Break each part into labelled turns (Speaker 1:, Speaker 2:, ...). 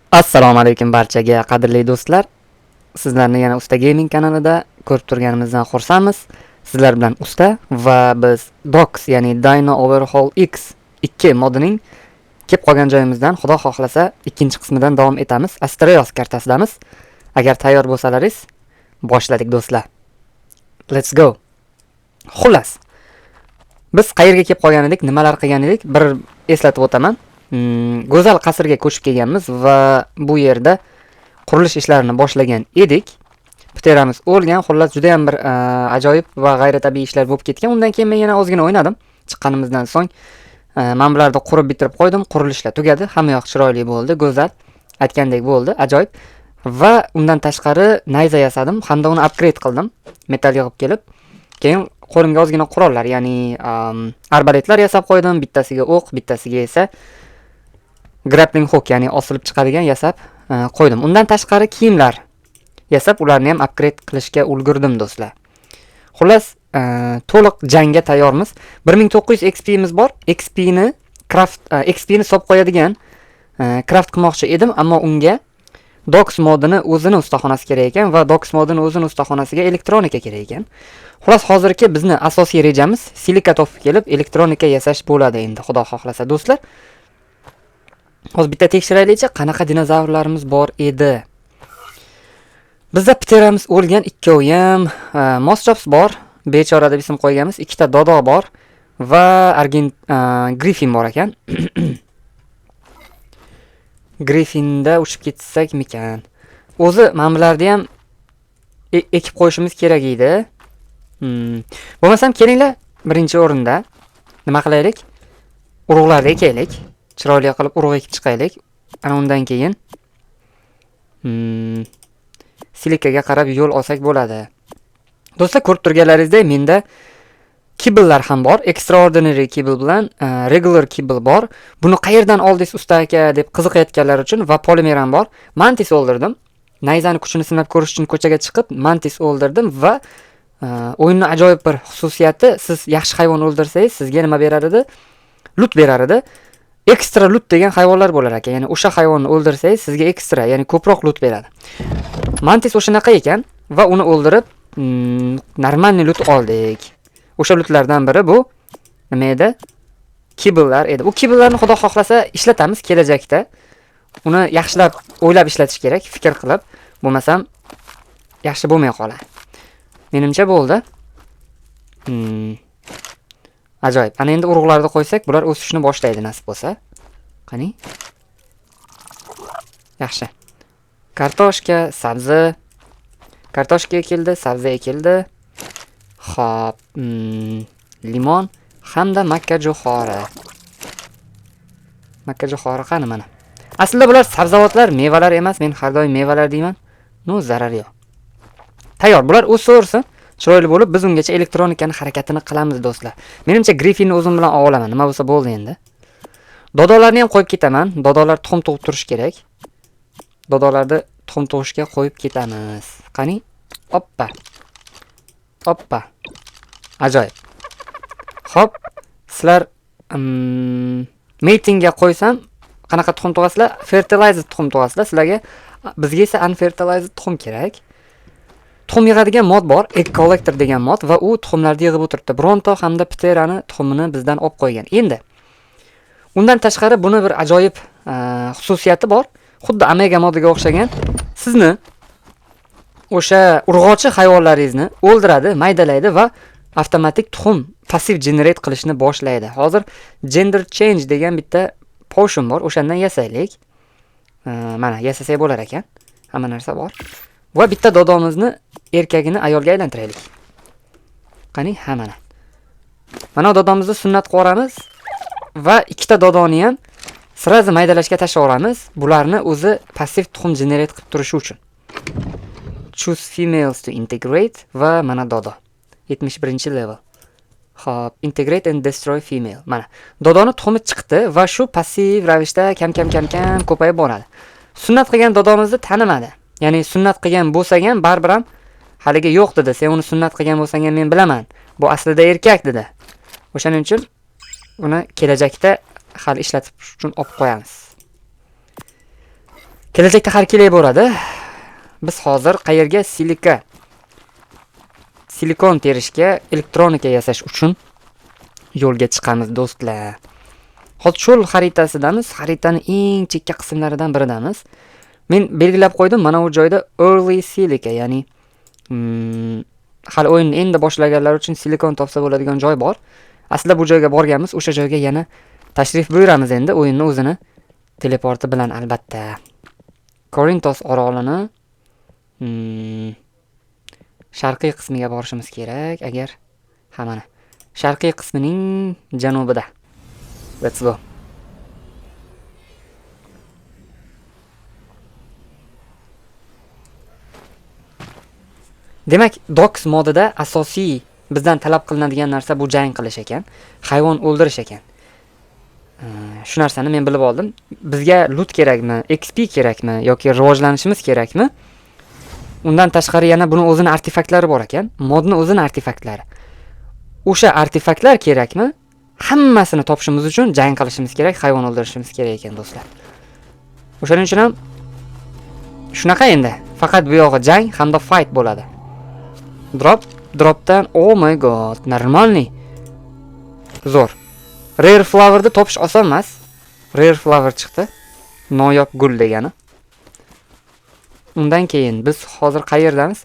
Speaker 1: Assalomu alaykum barchaga qadrli do'stlar. Sizlarni yana Usta Gaming kanalida ko'rib turganimizdan xursandmiz. Sizlar bilan Usta va biz Docs, ya'ni Dino Overhaul X 2 modining kelib qolgan joyimizdan xudo xohlasa ikkinchi qismidan davom etamiz. Asteroid kartasidamiz. Agar tayyor bo'lsalaringiz, boshladik do'stlar. Let's go. Xullas, biz qayerga kelib qolgan edik, nimalar qilgan edik, bir eslatib o'taman. Go'zal qasrga ko'chib kelganmiz va bu yerda qurilish ishlarini boshlagan edik. Pteramiz o'lgan, xullas juda ham bir ajoyib va g'ayritabiiy ishlar bo'lib ketgan. Undan keyin men yana ozgina o'ynadim. Chiqqanimizdan so'ng men bularni qurib bitirib qo'ydim. Qurilishlar tugadi. Hamma yoq chiroyli bo'ldi, go'zal. Aytgandek bo'ldi, ajoyib. Va undan tashqari nayza yasadim hamda uni upgrade qildim. Metall yig'ib kelib, keyin qo'limga ozgina qurollar, ya'ni arbaletlar yasab qo'ydim. Bittasiga o'q, bittasiga esa grappling hook, ya'ni osilib chiqadigan yasab qo'ydim. Undan tashqari kiyimlar yasab ularni ham upgrade qilishga ulgurdim do'stlar. Xullas, to'liq jangga tayyormiz. 1900 XP miz bor. XP ni solib qo'yadigan craft qilmoqchi edim, ammo unga Docs modini o'zini ustaxonasi kerak ekan va Docs modini o'zini ustaxonasiga elektronika kerak ekan. Xullas, hozirgi bizni asosiy rejamiz silika topib kelib elektronika yasash bo'ladi endi, xudo xohlasa do'stlar. Hozir bitta tekshiraylikchi, qanaqa dinozavrlarimiz bor edi. Bizda Pteramiz o'lgan, ikkovi ham Moschops bor, bechora deb ism qo'yganmiz, ikkita dodo bor va Griffin bor ekan. Griffinda uchib ketsakmikan. O'zi mana bularni ham ekib qo'yishimiz kerak edi. Bo'lmasam kelinglar, birinchi o'rinda nima qilaylik? Urug'larni ekaylik. Chiroyli qilib urug' ekib chiqaylik. Ana undan keyin silikaga qarab yo'l olsak bo'ladi. Do'stlar, ko'rib turganlaringizdek, menda kibellar ham bor. Extraordinary kibel bilan regular kibel bor. Buni qayerdan oldingiz usta aka deb qiziqayotganlar uchun va polimer ham bor. Mantis o'ldirdim. Nayzani kuchini sinab ko'rish uchun ko'chaga chiqib mantis o'ldirdim va o'yinning ajoyib bir xususiyati, siz yaxshi hayvon o'ldirsangiz sizga nima berar edi? Lut berar edi. Ekstra lut degan hayvonlar bo'lar ekan. Ya'ni o'sha hayvonni o'ldirsangiz sizga ekstra, ya'ni ko'proq lut beradi. Mantis o'shanaqa ekan va uni o'ldirib normalniy lut oldik. O'sha lutlardan biri bu nima edi? Kibellar edi. Bu kibellarni xudo xohlasa ishlatamiz kelajakda. Uni yaxshilab o'ylab ishlatish kerak, fikr qilib. Bo'lmasam yaxshi bo'lmay qoladi. Menimcha bo'ldi. Ajoyib. Ana endi urug'larni qo'ysak, bular o'sishni boshlaydi nasib bo'lsa. Qani? Yaxshi. Kartoshka, sabzi. Kartoshka ekildi, sabzi ekildi. Xo'p, limon hamda makka jo'xori. Makka jo'xori qani mana. Aslida bular sabzavotlar, mevalar emas. Men har doim mevalar deyman. No, zarar yo'q. Tayyor, bular o'saversin. Chiroyli bo'lib, biz ungacha elektronikani harakatini qilamiz do'stlar. Menimcha Griffinni o'zim bilan olaman. Nima bo'lsa bo'ldi endi. Dodolarni ham qo'yib ketaman. Dodolar tuxum tug'ib turish kerak. Dodolarni tuxum tug'ishga qo'yib ketamiz. Qani? Hoppa. Hoppa. Ajoyib. Xo'p, sizlar matingga qo'ysam qanaqa tuxum tug'asizlar? Fertilizer tuxum tug'asizlar. Sizlarga, bizga esa unfertilized tuxum kerak. Tuxum yig'adigan mod bor, egg collector degan mod va u tuxumlarni yig'ib o'tiribdi. Bronto hamda Pterani tuxumini bizdan olib qo'ygan. Endi undan tashqari buni bir ajoyib xususiyati bor. Xuddi Omega modiga o'xshagan. Sizni o'sha urg'ochi hayvonlaringizni o'ldiradi, maydalaydi va avtomatik tuxum passiv generate qilishni boshlaydi. Hozir gender change degan bitta potion bor, o'shandan yasaylik. Mana yasasak bo'lar ekan. Hamma narsa bor. Va bitta dodomizni erkagini ayolga aylantiraylik. Qani, ha mana. Mana dodomizni sunnat qilamiz va ikkita dodoni ham sirazi maydalashga tashlaveramiz. Bularni o'zi passiv tuxum generate qilib turishi uchun. Choose females to integrate va mana dodo. 71-level. Xo'p, integrate and destroy female. Mana. Dodoni tuxumi chiqdi va shu passiv ravishda kam-kam ko'payib boradi. Sunnat qilgan dodomizni tanimadi. Ya'ni sunnat qilgan bo'lsang ham baribir ham haligi yo'q dedi. Sen uni sunnat qilgan bo'lsang ham men bilaman. Bu aslida erkak dedi. O'shaning uchun uni kelajakda hali ishlatib uchun olib qo'yamiz. Kelajakda har kelay bo'ladi. Biz hozir qayerga silikon terishga, elektronika yasash uchun yo'lga chiqamiz do'stlar. Hozir cho'l xaritasidamiz. Xaritaning eng chekka qismlaridan biridamiz. Men belgilab qo'ydim, mana bu joyda early silica, ya'ni hali o'yinni endi boshlaganlar uchun silikon topsa bo'ladigan joy bor. Aslida bu joyga borganmiz, o'sha joyga yana tashrif buyuramiz endi o'yinni o'zini teleporti bilan albatta. Korintos orolini sharqiy qismiga borishimiz kerak. Agar mana sharqiy qismining janubida. Let's go. Demak, Docks modida asosiy bizdan talab qilinadigan narsa bu jang qilish ekan, hayvon o'ldirish ekan. Shu narsani men bilib oldim. Bizga loot kerakmi, XP kerakmi yoki rivojlanishimiz kerakmi? Undan tashqari yana buni o'zining artefaktlari bor ekan, modning o'zining artefaktlari. O'sha artefaktlar kerakmi? Hammasini topishimiz uchun jang qilishimiz kerak, hayvon o'ldirishimiz kerak ekan do'stlar. O'shaning uchun ham shunaqa endi. Faqat bu yog'i jang hamda fight bo'ladi. Dropdan oh my god, normalniy. Zo'r. Rare flowerni topish oson emas. Rare flower chiqdi. Noyob gul degani. Undan keyin biz hozir qayerdamiz?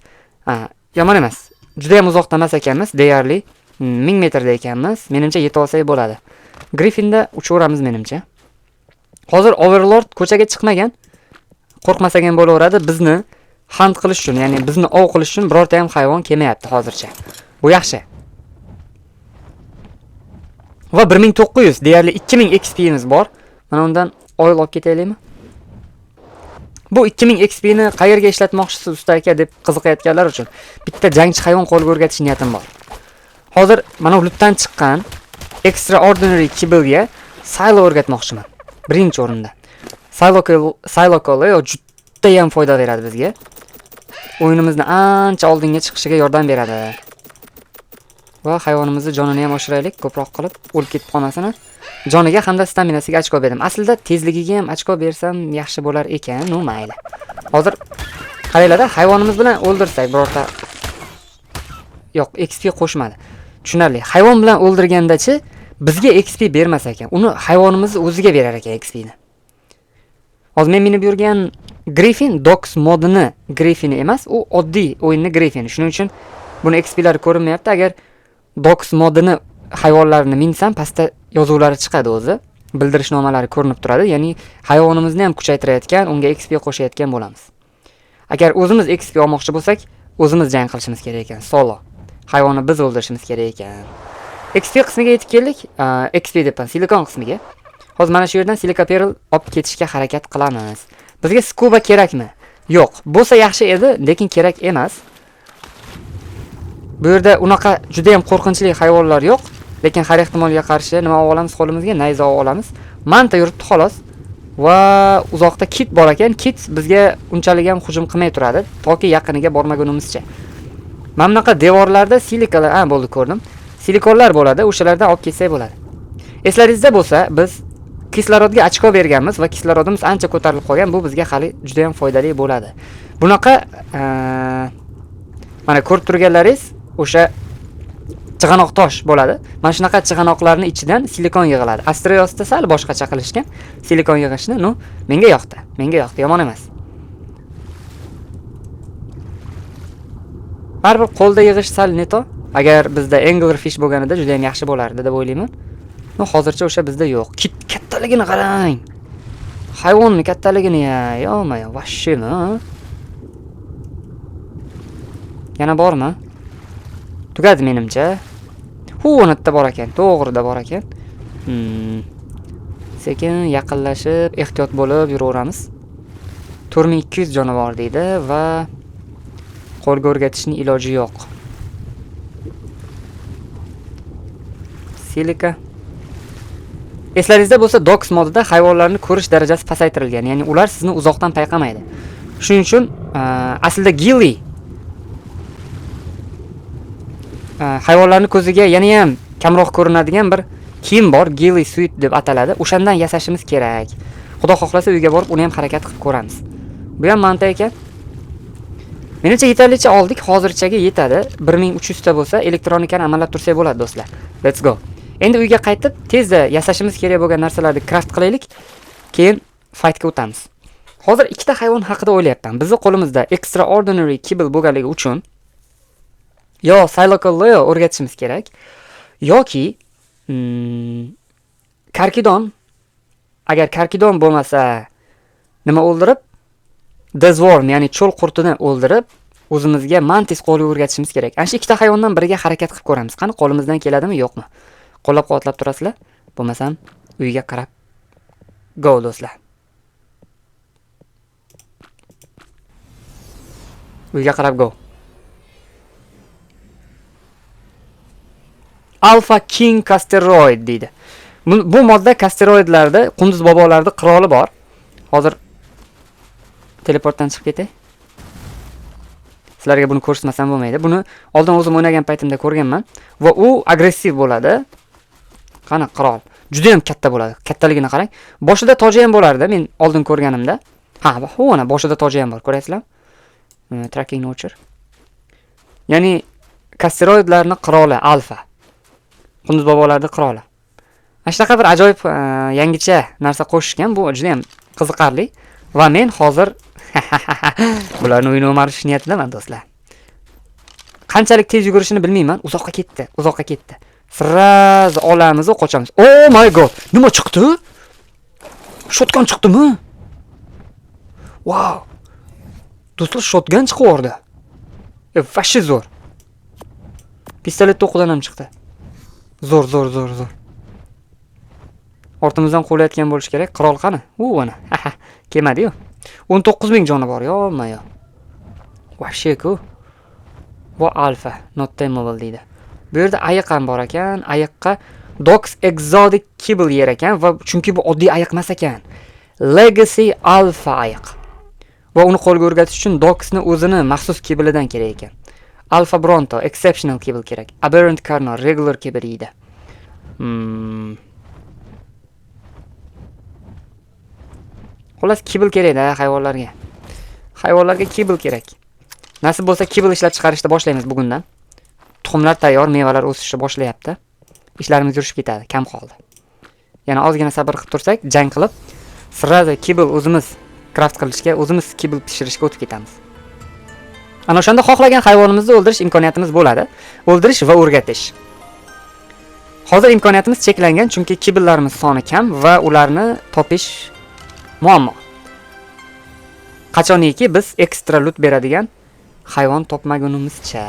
Speaker 1: Yomon emas. Juda ham uzoqda emas ekanmiz, deyarli 1000 metrda ekanmiz. Menimcha yeta olsak bo'ladi. Griffinda uchaveramiz menimcha. Hozir Overlord ko'chaga chiqmagan. Qo'rqmasak ham bo'laveradi. Bizni hunt qilish uchun, ya'ni bizni ov qilish uchun birorta ham hayvon kelmayapti hozircha. Bu yaxshi. Va 1900, deyarli 2000 XP miz bor. Mana undan oil olib ketaylikmi? Bu 2000 XP ni qayerga ishlatmoqchisiz usta aka deb qiziqayotganlar uchun bitta jangchi hayvon qo'lga o'rgatish niyatim bor. Hozir mana lootdan chiqqan Extraordinary Kibble'ga silo o'rgatmoqchiman. Birinchi o'rinda. Silo Call juda ham foyda beradi bizga. O'yinimizni ancha oldinga chiqishiga yordam beradi. Va hayvonimizni jonini ham oshiraylik, ko'proq qilib o'lib ketib qolmasin. Joniga hamda staminasiga ochko berdim. Aslida tezligiga ham ochko bersam yaxshi bo'lar ekan, no mayli. Hozir qaranglar, hayvonimiz bilan o'ldirsak birorta yo'q, XP qo'shmadi. Tushunarli. Hayvon bilan o'ldirgandachi bizga XP bermas ekan. Uni hayvonimiz o'ziga berar ekan XP ni. Hozir men minib yurgan Griffin Docks modini Griffini emas, u oddiy o'yinni Griffini. Shuning uchun buni XP'lari ko'rinmayapti. Agar Docks modini hayvonlarni minsam pastda yozuvlari chiqadi o'zi. Bildirishnomalari ko'rinib turadi. Ya'ni hayvonimizni ham kuchaytirayotgan, unga XP qo'shayotgan bo'lamiz. Agar o'zimiz XP olmoqchi bo'lsak, o'zimiz jang qilishimiz kerak ekan, solo. Hayvonni biz o'ldirishimiz kerak ekan. XP qismiga yetib keldik. XP debman, silikon qismiga. Hozir mana shu yerdan Silica Pearl olib ketishga harakat qilamiz. Bizga scuba kerakmi? Yo'q. Bo'lsa yaxshi edi, lekin kerak emas. Bu yerda unaqa juda ham qo'rqinchli hayvonlar yo'q, lekin har ehtimolga qarshi nima olamiz qo'limizga? Nayza olamiz. Manta yuribdi xolos. Va uzoqda kit bor ekan. Kit bizga unchalik ham hujum qilmay turadi, toki yaqiniga bormagunimizcha. Mana bunaqa devorlarda silikalar, bo'ldi ko'rdim. Silikonlar bo'ladi, o'shalardan olib ketsak bo'ladi. Eslaringizda bo'lsa, biz kislorodga ochko berganmiz va kislorodimiz ancha ko'tarilib qolgan. Bu bizga hali juda ham foydali bo'ladi. Bunaqa mana ko'rib turganlaringiz o'sha chig'anoq tosh bo'ladi. Mana shunaqa chig'anoqlarning ichidan silikon yig'iladi. Astrosda sal boshqacha qilishgan. Silikon yig'ishni, menga yoqdi. Yomon emas. Baribir qo'lda yig'ish sal neto. Agar bizda anglerfish bo'lganida juda ham yaxshi bo'lardi deb o'ylayman. Hozircha o'sha bizda yo'q. Kattaligini qarang. Hayvonning kattaligini yo'q, vashshimi? Yana bormi? Tugadi menimcha. O'natda bor ekan, to'g'rida bor ekan. Sekin yaqinlashib, ehtiyot bo'lib yuraveramiz. 4200 joni bor deydi va qo'lga o'rgatishning iloji yo'q. Silica. Eslaringizda bo'lsa, Docks modida hayvonlarni ko'rish darajasi pasaytirilgan, ya'ni ular sizni uzoqdan payqamaydi. Shuning uchun aslida Gilly hayvonlarning ko'ziga yana ham kamroq ko'rinadigan bir kiyim bor, Gilly suit deb ataladi. O'shandan yasashimiz kerak. Xudo xohlasa uyga borib uni ham harakat qilib ko'ramiz. Bu ham manta ekan. Menimcha yetarlicha oldik, hozirchaga yetadi. 1300 ta bo'lsa, elektronikani amallab tursak bo'ladi do'stlar. Let's go. Endi uyga qaytib, tezda yasashimiz kerak bo'lgan narsalarni craft qilaylik, keyin fightga o'tamiz. Hozir ikkita hayvon haqida o'ylayapman. Bizning qo'limizda extraordinary kibble bo'lganligi uchun yo Silocal Leo o'rgatishimiz kerak yoki Karkidon. Agar Karkidon bo'lmasa, nima o'ldirib? Dezworm, ya'ni cho'l qurtini o'ldirib, o'zimizga Mantis qo'lga o'rgatishimiz kerak. Ana shu ikkita hayvondan biriga harakat qilib ko'ramiz. Qani qo'limizdan keladimi, yo'qmi? Qo'llab-quvvatlab turasizlar. Bo'lmasam, uyga qarab go do'stlar. Uyga qarab go. Alpha King Casteroid deydi. Bu modda kasteroidlarda qunduz bobolarda qiroli bor. Hozir teleportdan chiqib ketay. Sizlarga buni ko'rsatmasam bo'lmaydi. Buni oldin o'zim o'ynagan paytimda ko'rganman va u agressiv bo'ladi. Qani qirol. Juda ham katta bo'ladi. Kattaligini qarang. Boshida toji ham bo'lardi men oldin ko'rganimda. Ha, mana boshida toji ham bor, ko'rasizlarmi? Tracking Nurture. Ya'ni kasteroidlarning qiroli alfa. Qunduz bobolarning qiroli. Shunaqa bir ajoyib yangicha narsa qo'shishgan. Bu juda ham qiziqarli va men hozir bularni o'yin o'marish niyatidaman do'stlar. Qanchalik tez yugurishini bilmayman. Uzoqqa ketdi. Sraz olamiz va qochamiz. Oh my god! Nima chiqdi? Shotgun chiqdimi? Wow! Do'stlar, shotgun chiqib yordi. Vashi zo'r. Pistolet o'qidan ham chiqdi. Zo'r. Ortimizdan qo'layotgan bo'lish kerak. Qirol qani? Mana. Kelmadi-yu. 19000 joni bor, yo'qmi-yo. Vashi-ku. Bu alfa, not tameable deydi. Bu yerda ayiq ham bor ekan. Ayiqqa Dox Exotic Kibble yer ekan va chunki bu oddiy ayiq emas ekan. Legacy Alpha ayiq. Va uni qo'lga o'rgatish uchun Doxni o'zini maxsus kiblidan kerak ekan. Alpha Bronto Exceptional Kibble kerak. Aberrant Carnor Regular Kibble deydi. Xullas kibble kerak-da hayvonlarga. Hayvonlarga kibble kerak. Nasib bo'lsa kibble ishlab chiqarishni boshlaymiz bugundan. Tuxumlar tayyor, mevalar o'sishni boshlayapti. Ishlarimiz yurishib ketadi, kam qoldi. Yana ozgina sabr qilib tursak, jang qilib, sirada kibble o'zimiz craft qilishga, o'zimiz kibble pishirishga o'tib ketamiz. Ana o'shanda xohlagan hayvonimizni o'ldirish imkoniyatimiz bo'ladi. O'ldirish va o'rgatish. Hozir imkoniyatimiz cheklangan, chunki kibblelarimiz soni kam va ularni topish muammo. Qachoniki biz ekstra loot beradigan hayvon topmagunimizcha.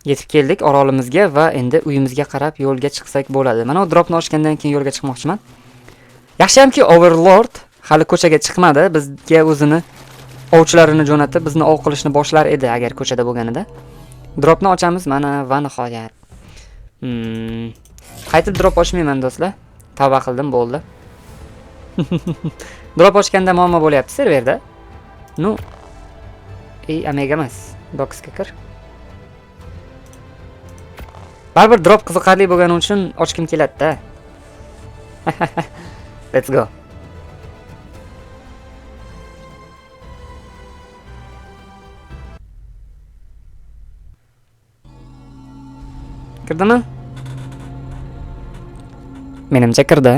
Speaker 1: Yetib keldik orolimizga va endi uyimizga qarab yo'lga chiqsak bo'ladi. Mana dropni ochgandan keyin yo'lga chiqmoqchiman. Yaxshiyamki Overlord hali ko'chaga chiqmadi. Bizga o'zini ovchilarini jo'natib, bizni ov qilishni boshlar edi agar ko'chada bo'lganida. Dropni ochamiz mana va nihoyat. Qaytib drop ochmayman do'stlar. Tavba qildim, bo'ldi. Drop ochganda muammo bo'lyapti serverda. Amiga emas. Doxga kir. Baribir drop qiziqarli bo'lgani uchun ochkim keladi-da. Let's go. Kirdimi? Menimcha kirdi.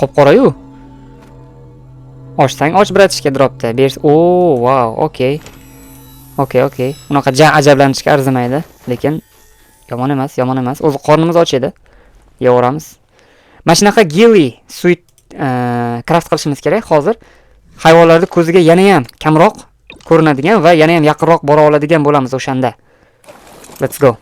Speaker 1: Qop-qorayu. Ochsang och bratishga dropda. Wow, okey. Okey. Unaqa ajablanishga arzimaydi, lekin yomon emas. O'zi qornimiz och edi. Yevoramiz. Mana shunaqa gilly sweet craft qilishimiz kerak. Hozir hayvonlarning ko'ziga yana ham kamroq ko'rinadigan va yana ham yaqinroq bora oladigan bo'lamiz o'shanda. Let's go.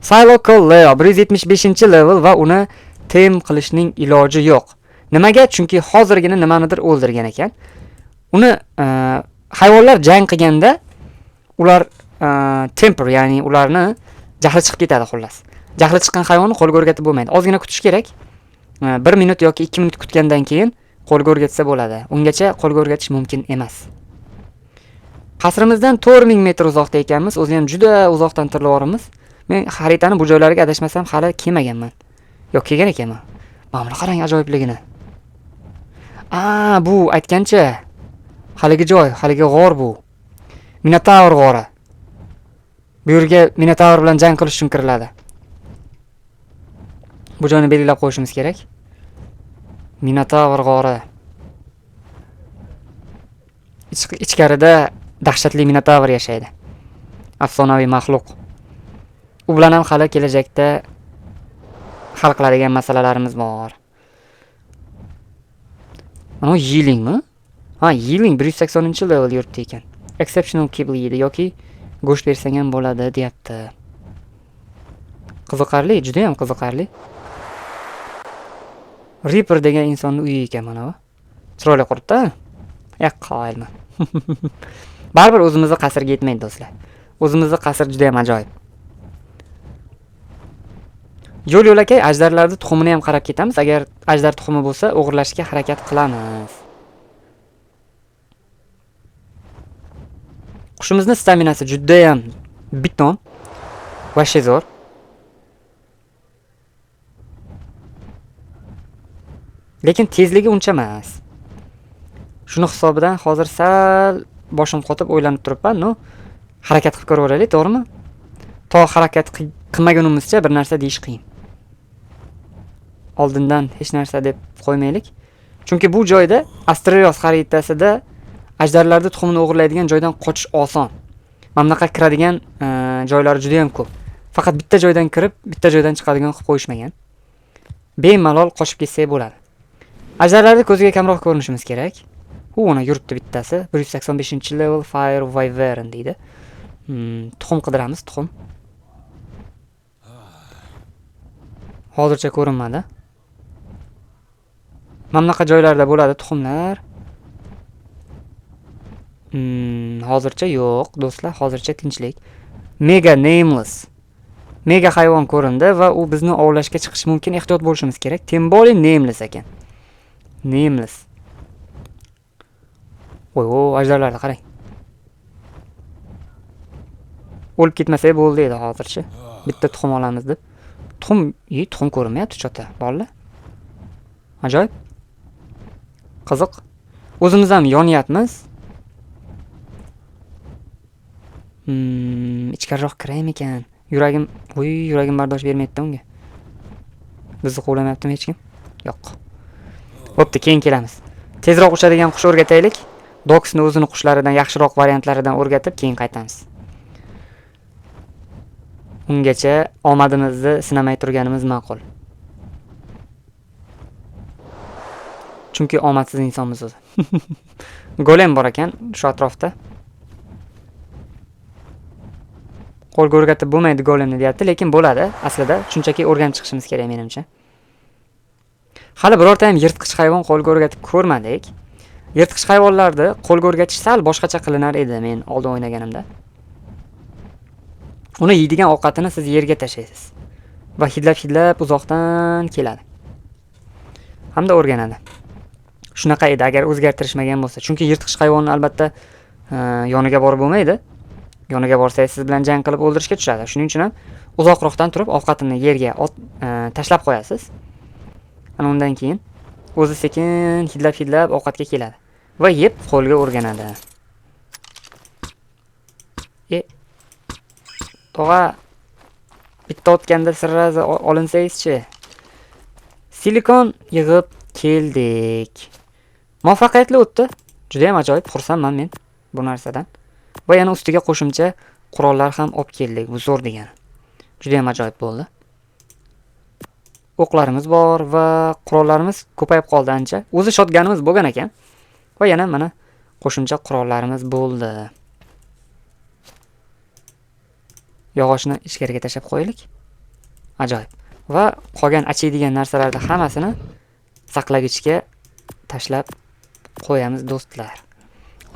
Speaker 1: Silocal Leo 175-level va uni tame qilishning iloji yo'q. Nimaga? Chunki hozirgina nimanidir o'ldirgan ekan. Uni hayvonlar jang qilganda ular temper, ya'ni ularni jahli chiqib ketadi xullas. Jahli chiqqan hayvonni qo'lga o'rgatib bo'lmaydi. Ozgina kutish kerak. 1 minut yoki 2 minut kutgandan keyin qo'lga o'rgatsa bo'ladi. Ungacha qo'lga o'rgatish mumkin emas. Qasrimizdan 4000 metr uzoqda ekanmiz. O'zi ham juda uzoqdan tirlavorimiz. Men xaritani bu joylarga adashmasam hali kelmaganman. Yo'q, kelgan ekanman. Mana buni qarang ajoyibligini. Bu aytgancha haligi joy, haligi g'or bu. Minotaur g'ori. Bu yerga Minotaur bilan jang qilish uchun kiriladi. Bu joyni belgilab qo'yishimiz kerak. Minotaur g'ori. Ichkarida dahshatli Minotaur yashaydi. Afsonaviy maxluq. U bilan ham hali kelajakda hal qiladigan masalalarimiz bor. Mana yilingmi? Yiling 180-level yuribdi ekan. Exceptional kibble yeydi yoki go'sht bersang ham bo'ladi, deyapti. Qiziqarli, juda ham qiziqarli. Reaper degan insonning uyi ekan mana bu. Chiroyli quribdi. Qoyilman. Baribir o'zimizning qasrga yetmaydi do'stlar. O'zimizning qasr juda ham ajoyib. Yo'l-yo'lakay ajdarlarning tuxumini ham qarab ketamiz. Agar ajdar tuxumi bo'lsa, o'g'irlashga harakat qilamiz. Qushimizning staminasi juda ham biton va shezor. Lekin tezligi uncha emas. Shuni hisobidan hozir sal boshim qotib o'ylanib turibman. Harakat qilib ko'raveraylik, to'g'rimi? To harakat qilmagunimizcha bir narsa deyish qiyin. Oldindan hech narsa deb qo'ymaylik. Chunki bu joyda Astralios xaritasida ajdarlarning tuxumini o'g'irlaydigan joydan qochish oson. Mana bunaqa kiradigan joylari juda ham ko'p. Faqat bitta joydan kirib, bitta joydan chiqadigan qilib qo'yishmagan. Bemalol qochib ketsak bo'ladi. Ajdarlarni ko'ziga kamroq ko'rinishimiz kerak. Uni yuribdi bittasi. 185-level Fire Wyvern deydi. Tuxum qidiramiz, tuxum. Hozircha ko'rinmadi. Mana bunaqa joylarda bo'ladi tuxumlar. Hozircha yo'q, do'stlar, hozircha tinchlik. Mega Nameless. Mega hayvon ko'rindi va u bizni ovlashga chiqishi mumkin, ehtiyot bo'lishimiz kerak. Temboli Nameless ekan. Nameless. Ajdarlarga qarang. O'lib ketmasak bo'ldi edi hozircha. Bitta tuxum olamiz deb. Tuxum ko'rinmayapti chota, bolalar. Ajoyib. Qiziq. O'zimiz ham yonyapmiz. Ichkariroq kiraymi ekan? Yuragim bardosh bermayapti unga. Bizni qo'llamayaptimi hech kim? Yo'q. Bo'pti, keyin kelamiz. Tezroq uchadigan qush o'rgataylik. Doksni o'zini qushlaridan yaxshiroq variantlaridan o'rgatib, keyin qaytamiz. Ungacha omadimizni sinamay turganimiz ma'qul. Chunki omadsiz insonmiz o'zi. Golem bor ekan shu atrofda. Qo'lga o'rgatib bo'lmaydi golemni deyapti, lekin bo'ladi. Aslida shunchaki o'rganib chiqishimiz kerak menimcha. Hali birorta ham yirtqich hayvon qo'lga o'rgatib ko'rmadik. Yirtqich hayvonlarni qo'lga o'rgatish sal boshqacha qilinar edi men oldin o'ynaganimda. Uni yeydigan ovqatini siz yerga tashlaysiz va hidlab uzoqdan keladi. Hamda o'rganadi. Shunaqa edi agar o'zgartirishmagan bo'lsa. Chunki yirtqich hayvonni albatta yoniga borib bo'lmaydi. Yoniga borsangiz siz bilan jang qilib o'ldirishga tushadi. Shuning uchun ham uzoqroqdan turib ovqatini yerga tashlab qo'yasiz. Ana undan keyin o'zi sekin hidlab ovqatga keladi va yeb qo'lga o'rganadi. Tog'a bitta o'tganda sirrazi olinsangizchi. Silikon yig'ib keldik. Muvaffaqiyatli o'tdi. Juda ham ajoyib, xursandman men bu narsadan. Va yana ustiga qo'shimcha qurollar ham olib keldik. Bu zo'r degani. Juda ham ajoyib bo'ldi. O'qlarimiz bor va qurollarimiz ko'payib qoldi ancha. O'zi shotganimiz bo'lgan ekan. Va yana mana qo'shimcha qurollarimiz bo'ldi. Yog'ochni ichkariga tashlab qo'yaylik. Ajoyib. Va qolgan achiydigan narsalarni hammasini saqlagichga tashlab qo'yamiz do'stlar.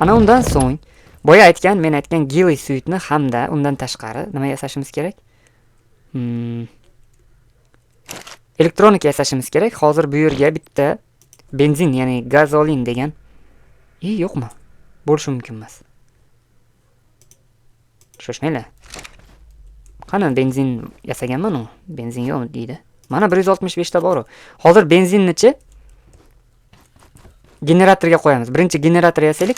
Speaker 1: Ana undan so'ng men aytgan Gilly suitni hamda undan tashqari nima yasashimiz kerak? Elektronika yasashimiz kerak. Hozir bu yerga bitta benzin, ya'ni gazolin degan yo'qmi? Bo'lishi mumkin emas. Shoshmanglar. Qani benzin yasaganman u. Benzin yo'q deydi. Mana 165 ta bor u. Hozir benzinni-chi generatorga qo'yamiz. Birinchi generator yasaylik.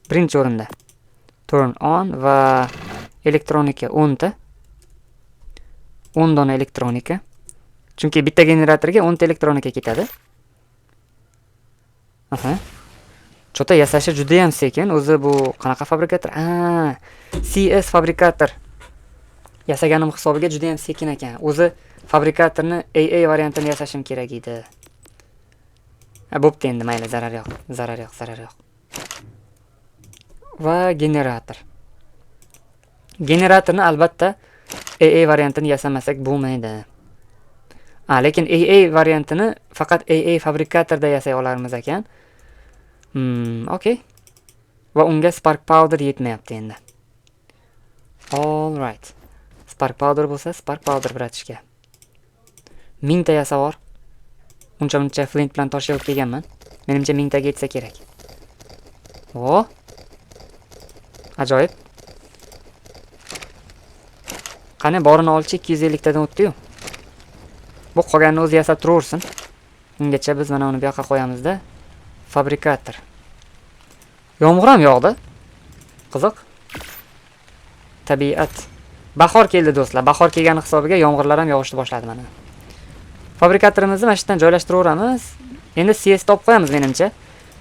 Speaker 1: Birinchi o'rinda. Turn on va elektronika 10 ta. 10 dona elektronika. Chunki bitta generatorga 10 ta elektronika ketadi. Aha. Chota yasashi juda ham sekin. O'zi bu qanaqa fabrikator? CS fabrikator. Yasaganim hisobiga juda ham sekin ekan. O'zi fabrikatorni AA variantini yasashim kerak edi. Bo'pti endi, mayli, zarar yo'q. Va generator. Generatorni albatta AA variantini yasamasak bo'lmaydi. Lekin AA variantini faqat AA fabrikatorda yasay olamiz ekan. Okay. Va unga spark powder yetmayapti endi. All right. Spark powder bo'lsa, spark powder bratishga. 1000 ta yasavor. Uncha flint bilan tosh olib kelganman. Menimcha 1000 taga yetsa kerak. Ajoyib. Qani borini olchi 250 tadan o'tdi-yu. Bu qolganini o'zi yasab turaversin. Ungacha biz mana uni bu yoqqa qo'yamiz-da. Fabrikator. Yomg'ir ham yog'di. Qiziq. Tabiat. Bahor keldi do'stlar. Bahor kelgani hisobiga yomg'irlar ham yog'ishni boshladi mana. Fabrikatorimizni mana shu yerdan joylashtiravamiz. Endi CS topib qo'yamiz menimcha.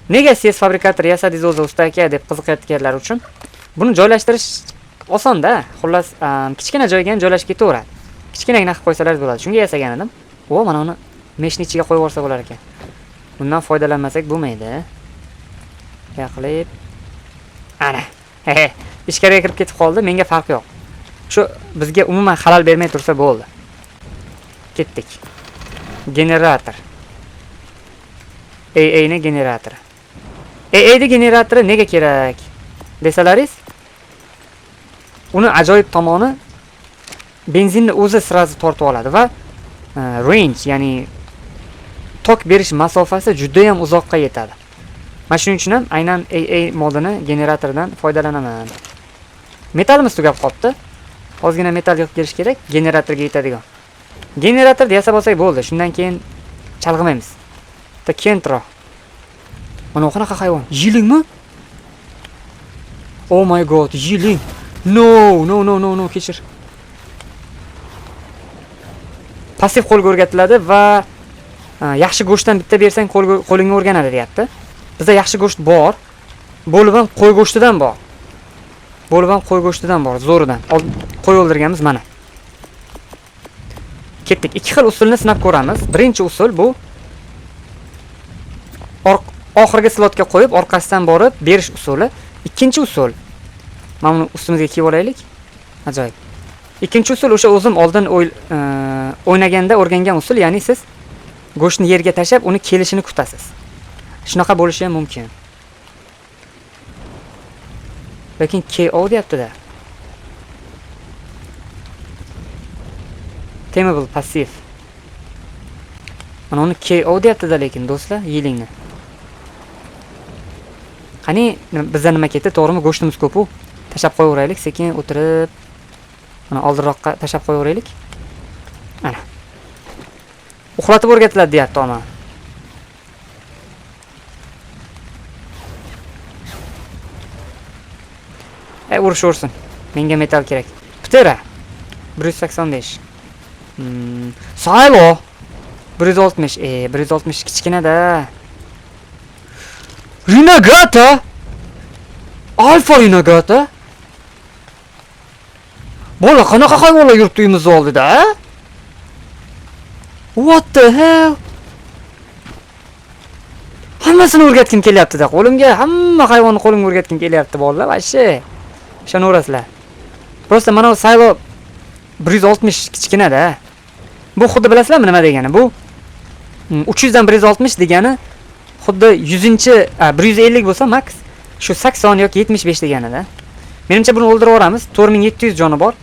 Speaker 1: Nega CS fabrikator yasadingiz o'zi usta aka deb qiziqayotganlar uchun? Buni joylashtirish oson-da. Xullas, kichkina joyga ham joylashib ketaveradi. Kichkinagina qilib qo'ysalar bo'ladi. Shunga yasagan edim. Mana uni meshning ichiga qo'yib yuborsa bo'lar ekan. Bundan foydalanmasak bo'lmaydi. Yaqilib. Ana. Ichkariga kirib ketib qoldi, menga farqi yo'q. Shu bizga umuman xalal bermay tursa bo'ldi. Ketdik. Generator. AA ni generatori. AA ni generatori nega kerak desalaringiz, uni ajoyib tomoni benzinni o'zi sirazi tortib oladi va range, ya'ni tok berish masofasi juda ham uzoqqa yetadi. Mana shuning uchun ham aynan AA modini generatordan foydalanaman. Metalimiz tugab qoldi. Ozgina metal yo'q kelish kerak generatorga yetadigan. Generatorni yasab olsak bo'ldi. Shundan keyin chalg'imaymiz. Ta kentro. Mana qanaqa hayvon? Yilingmi? Oh my god, yiling. No, kechir. Passiv qo'lga o'rgatiladi va yaxshi go'shtdan bitta bersang qo'lingga o'rganadi deyapti. Bizda yaxshi go'sht bor. Bo'lib ham qo'y go'shtidan bor. Zo'ridan. Qo'y o'ldirganmiz mana. Ketdik. Ikki xil usulni sinab ko'ramiz. Birinchi usul bu oxirgi slotga qo'yib, orqasidan borib berish usuli. Ikkinchi usul. Mana uni ustimizga kiyib olaylik. Ajoyib. Ikkinchi usul o'sha o'zim oldin o'ynaganda o'rgangan usul, ya'ni siz go'shtni yerga tashab, uni kelishini kutasiz. Shunaqa bo'lishi ham mumkin. Lekin KO deyapti-da. Temable passiv. Mana uni KO deyapti-da, lekin do'stlar, yilingni. Qani bizda nima ketdi? To'g'rimi, go'shtimiz ko'p-ku. Tashab qo'yaveraylik, sekin o'tirib. Mana oldinroqqa tashab qo'yaveraylik. Mana. Uxlatib o'rgatiladi deyapti ama. Urishursin. Menga metal kerak. Ptera. 185. Silo. 160. 160 kichkina-da. Renegata. Alfa Renegata. Bola, qanaqa hayvonlar yuribdi uyimiz oldida? What the hell? Hammasini o'rgatkim kelyapti-da. Qo'limga hamma hayvonni qo'limga o'rgatkim kelyapti bolalar, vashshi. Ishonaverasizlar. Prosta mana bu Silo 160 kichkina-da. Bu xuddi bilasizlarmi nima degani? Bu 300 dan 160 degani xuddi 150 bo'lsa max shu 80 yoki 75 deganida. Menimcha buni o'ldirib yuboramiz. 4700 joni bor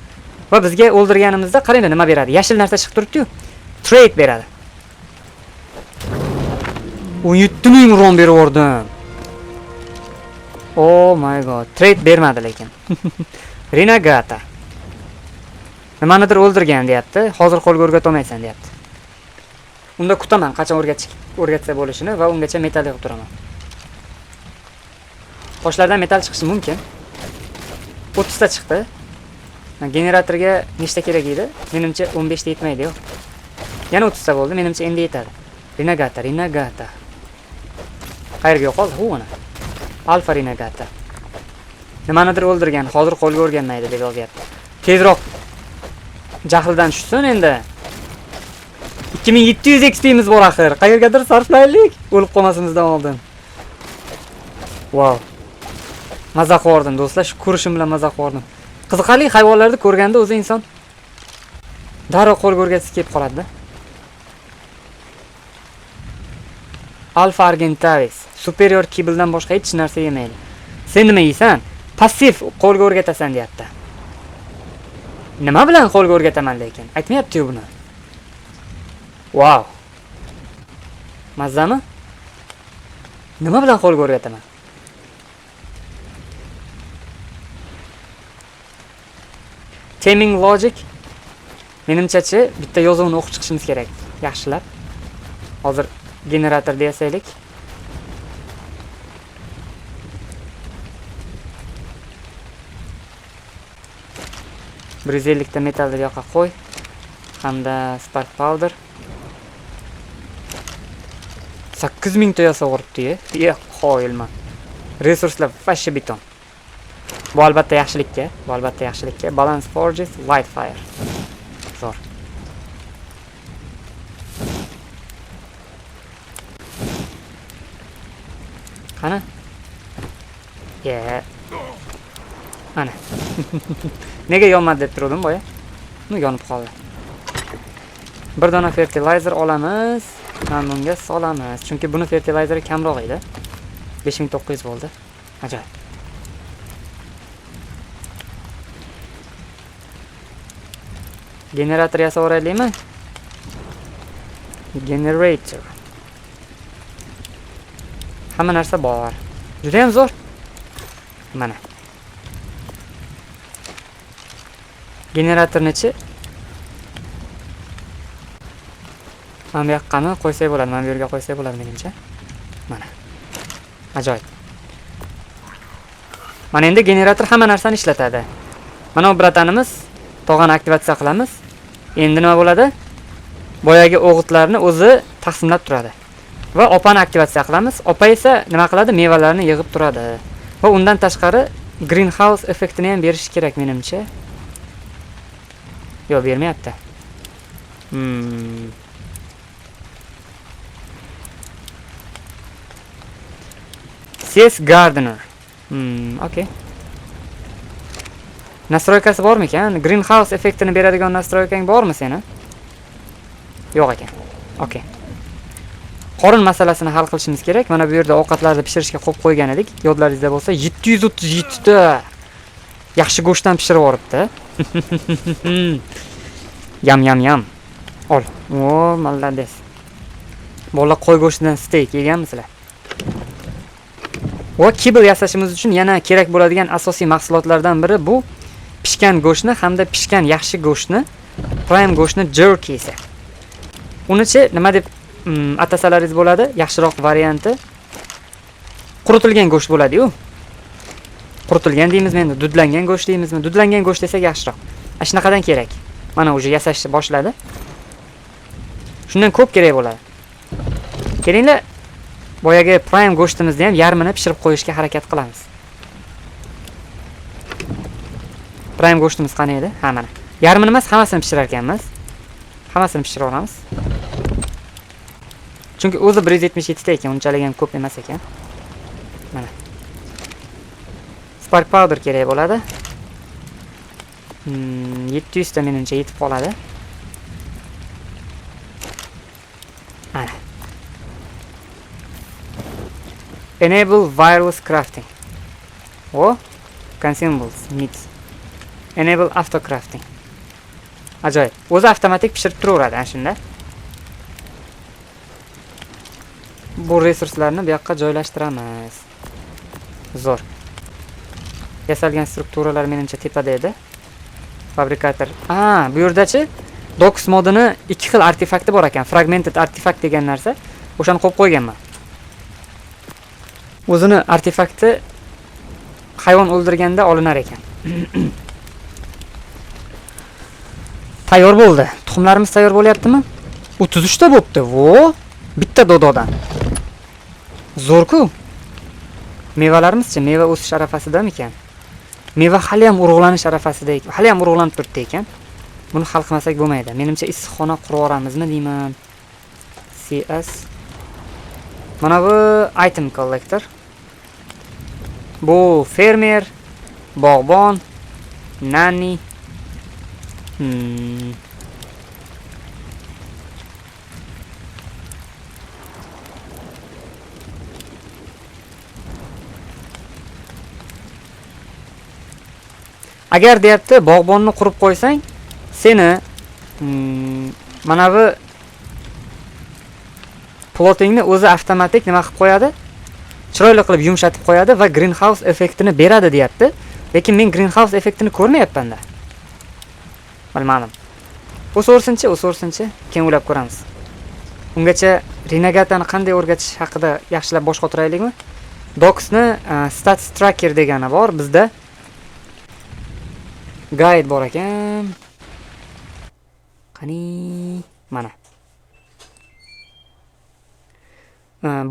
Speaker 1: va bizga o'ldirganimizda qarang nima beradi. Yashil narsa chiqib turibdi-yu. Trade beradi. 17000 ron berib yubordim. Oh my god. Trade bermadi lekin. Renegata. Nimanidir o'ldirgan deyapti. Hozir qo'lga o'rgata olmaysan deyapti. Unda kutaman qachon o'rgatsa bo'lishini va ungacha metall yig'ib turaman. Toshlardan metall chiqishi mumkin. 30 ta chiqdi. Generatorga nechta kerak edi? Menimcha 15 ta yetmaydi, yo'q. Yana 30 ta bo'ldi. Menimcha endi yetadi. Renegata. Qayerga yo'qoldi u ana? Alfa Renegata. Nimanidir o'ldirgan, hozir qo'lga o'rganmaydi deb yozyapti. Tezroq jahldan tushsin endi. 2700 XP miz bor axir. Qayergadir sarflaylik, o'lib qolmasimizdan oldin. Wow. Maza qildim do'stlar, shu ko'rishim bilan maza qildim. Qiziqarli hayvonlarni ko'rganda o'zi inson darrov qo'lga o'rgatib kelib qoladi-da. Alfa Argentavis superior kibeldan boshqa hech narsa yemaydi. Sen nima yeysan? Passiv qo'lga o'rgatasan deyapti. Nima bilan qo'lga o'rgataman lekin? Aytmayapti-ku buni. Wow. Mazami? Nima bilan qo'lga o'rgataman? Taming logic. Menimcha-chi, bitta yozuvni o'qib chiqishimiz kerak. Yaxshilab. Hozir generator deyasaylik. Brizellikda metalni bu yoqqa qo'y. Hamda spark powder. 8000 ta yasa uribdi-ya. Qo'yilman. Resurslar fashshi beton. Bu albatta yaxshilikka. Balance forges, light fire. Zo'r. Qani? Ana. Nega yonmadi deb turdim boya? Yonib qoldi. Bir dona fertilizer olamiz, bunga solamiz. Chunki buni fertilizeri kamroq edi. 5900 bo'ldi. Ajoyib. Generator yasab olaylikmi? Generator. Hamma narsa bor. Juda ham zo'r. Mana. Generatorni-chi mana bu yoqqani qo'ysak bo'ladi, mana bu yerga qo'ysak bo'ladi menimcha. Mana. Ajoyib. Mana endi generator hamma narsani ishlatadi. Mana bu bratanimiz tog'ani aktivatsiya qilamiz. Endi nima bo'ladi? Boyagi o'g'itlarni o'zi taqsimlab turadi. Va opani aktivatsiya qilamiz. Opa esa nima qiladi? Mevalarni yig'ib turadi. Va undan tashqari greenhouse effektini ham berish kerak menimcha. Yo'q, bermayapti. CS Gardener. Okay. Nastroykasi bormi ekan? Greenhouse effektini beradigan nastroykang bormi seni? Yo'q ekan. Okay. Qorin masalasini hal qilishimiz kerak. Mana bu yerda ovqatlarni pishirishga qo'yib qo'ygan edik. Yodlaringizda bo'lsa 737 ta yaxshi go'shtdan pishirib yoribdi. Yam. Ol. O, malades. Bola qo'y go'shtidan steak yeganmisizlar? Va kibel yasashimiz uchun yana kerak bo'ladigan asosiy mahsulotlardan biri bu pishgan go'shtni hamda pishgan yaxshi go'shtni, prime go'shtni jerky-si. Uni-chi nima deb atasalaringiz bo'ladi? Yaxshiroq varianti quritilgan go'sht bo'ladi-yu. Quritilgan deymizmi endi, dudlangan go'sht deymizmi? Dudlangan go'sht desak yaxshiroq. Shunaqadan kerak. Mana uje yasashni boshladi. Shundan ko'p kerak bo'ladi. Kelinglar, boyagi prime go'shtimizni ham yarmini pishirib qo'yishga harakat qilamiz. Prime go'shtimiz qani edi? Ha, mana. Yarmini emas, hammasini pishirar ekanmiz. Hammasini pishirib olamiz. Chunki o'zi 177 ta ekan, unchalik ham ko'p emas ekan. Mana. Spark powder kerak bo'ladi. 700 ta menimcha yetib qoladi. Ana. Enable wireless crafting. Consumables needs. Enable auto crafting. Ajoyib. O'zi avtomatik pishirib turaveradi ana shunda. Bu resurslarni bu yoqqa joylashtiramiz. Zo'r. Yasalgan strukturalar menimcha tepada edi. Fabrikator. Bu yerdachi Docks modini ikki xil artefakti bor ekan. Fragmented artefakt degan narsa. O'shani qo'yib qo'yganman. O'zini artefakti hayvon o'ldirganda olinar ekan. Tayyor bo'ldi. Tuxumlarimiz tayyor bo'lyaptimi? 33 ta bo'pti. Vo! Bitta dododan. Zo'r-ku. Mevalarimiz-chi, meva o'sish arafasida-mikan? Meva hali ham urug'lanish arafasida ekan. Hali ham urug'lanib turibdi ekan. Buni hal qilmasak bo'lmaydi. Menimcha issiqxona qurib yuboramizmi deyman. CS. Mana bu item collector. Bu fermer, bog'bon, nanny. Agar deyapti, bog'bonni qurib qo'ysang, seni mana bu plotingni o'zi avtomatik nima qilib qo'yadi? Chiroyli qilib yumshatib qo'yadi va greenhouse effektini beradi deyapti. Lekin men greenhouse effektini ko'rmayapman-da. Bilmadim. O'sirsinchi, keyin o'ylab ko'ramiz. Ungacha Renegade'ni qanday o'rgatish haqida yaxshilab bosh qotiraylikmi? Docksni stats tracker degani bor bizda. Guide bor ekan. Qani, mana.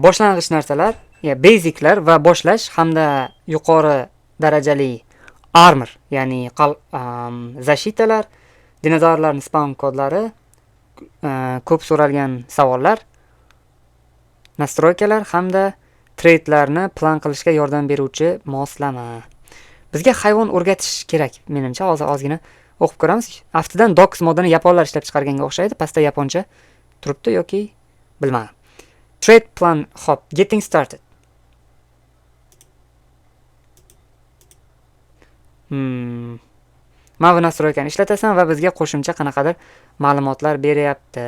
Speaker 1: Boshlang'ich narsalar, basiclar va boshlash hamda yuqori darajali armor, ya'ni zashitalar, dinozavrlarning spawn kodlari, ko'p so'ralgan savollar, nastroykalar hamda trade'larni plan qilishga yordam beruvchi moslama. Bizga hayvon o'rgatish kerak, menimcha. Hozir ozgina o'qib ko'ramiz. Aftidan Docks modini yaponlar ishlab chiqarganga o'xshaydi. Pastda yaponcha turibdi yoki bilmadim. Trade plan, hop, getting started. Mana bu nastroykani ishlatasan va bizga qo'shimcha qanaqadir ma'lumotlar beryapti.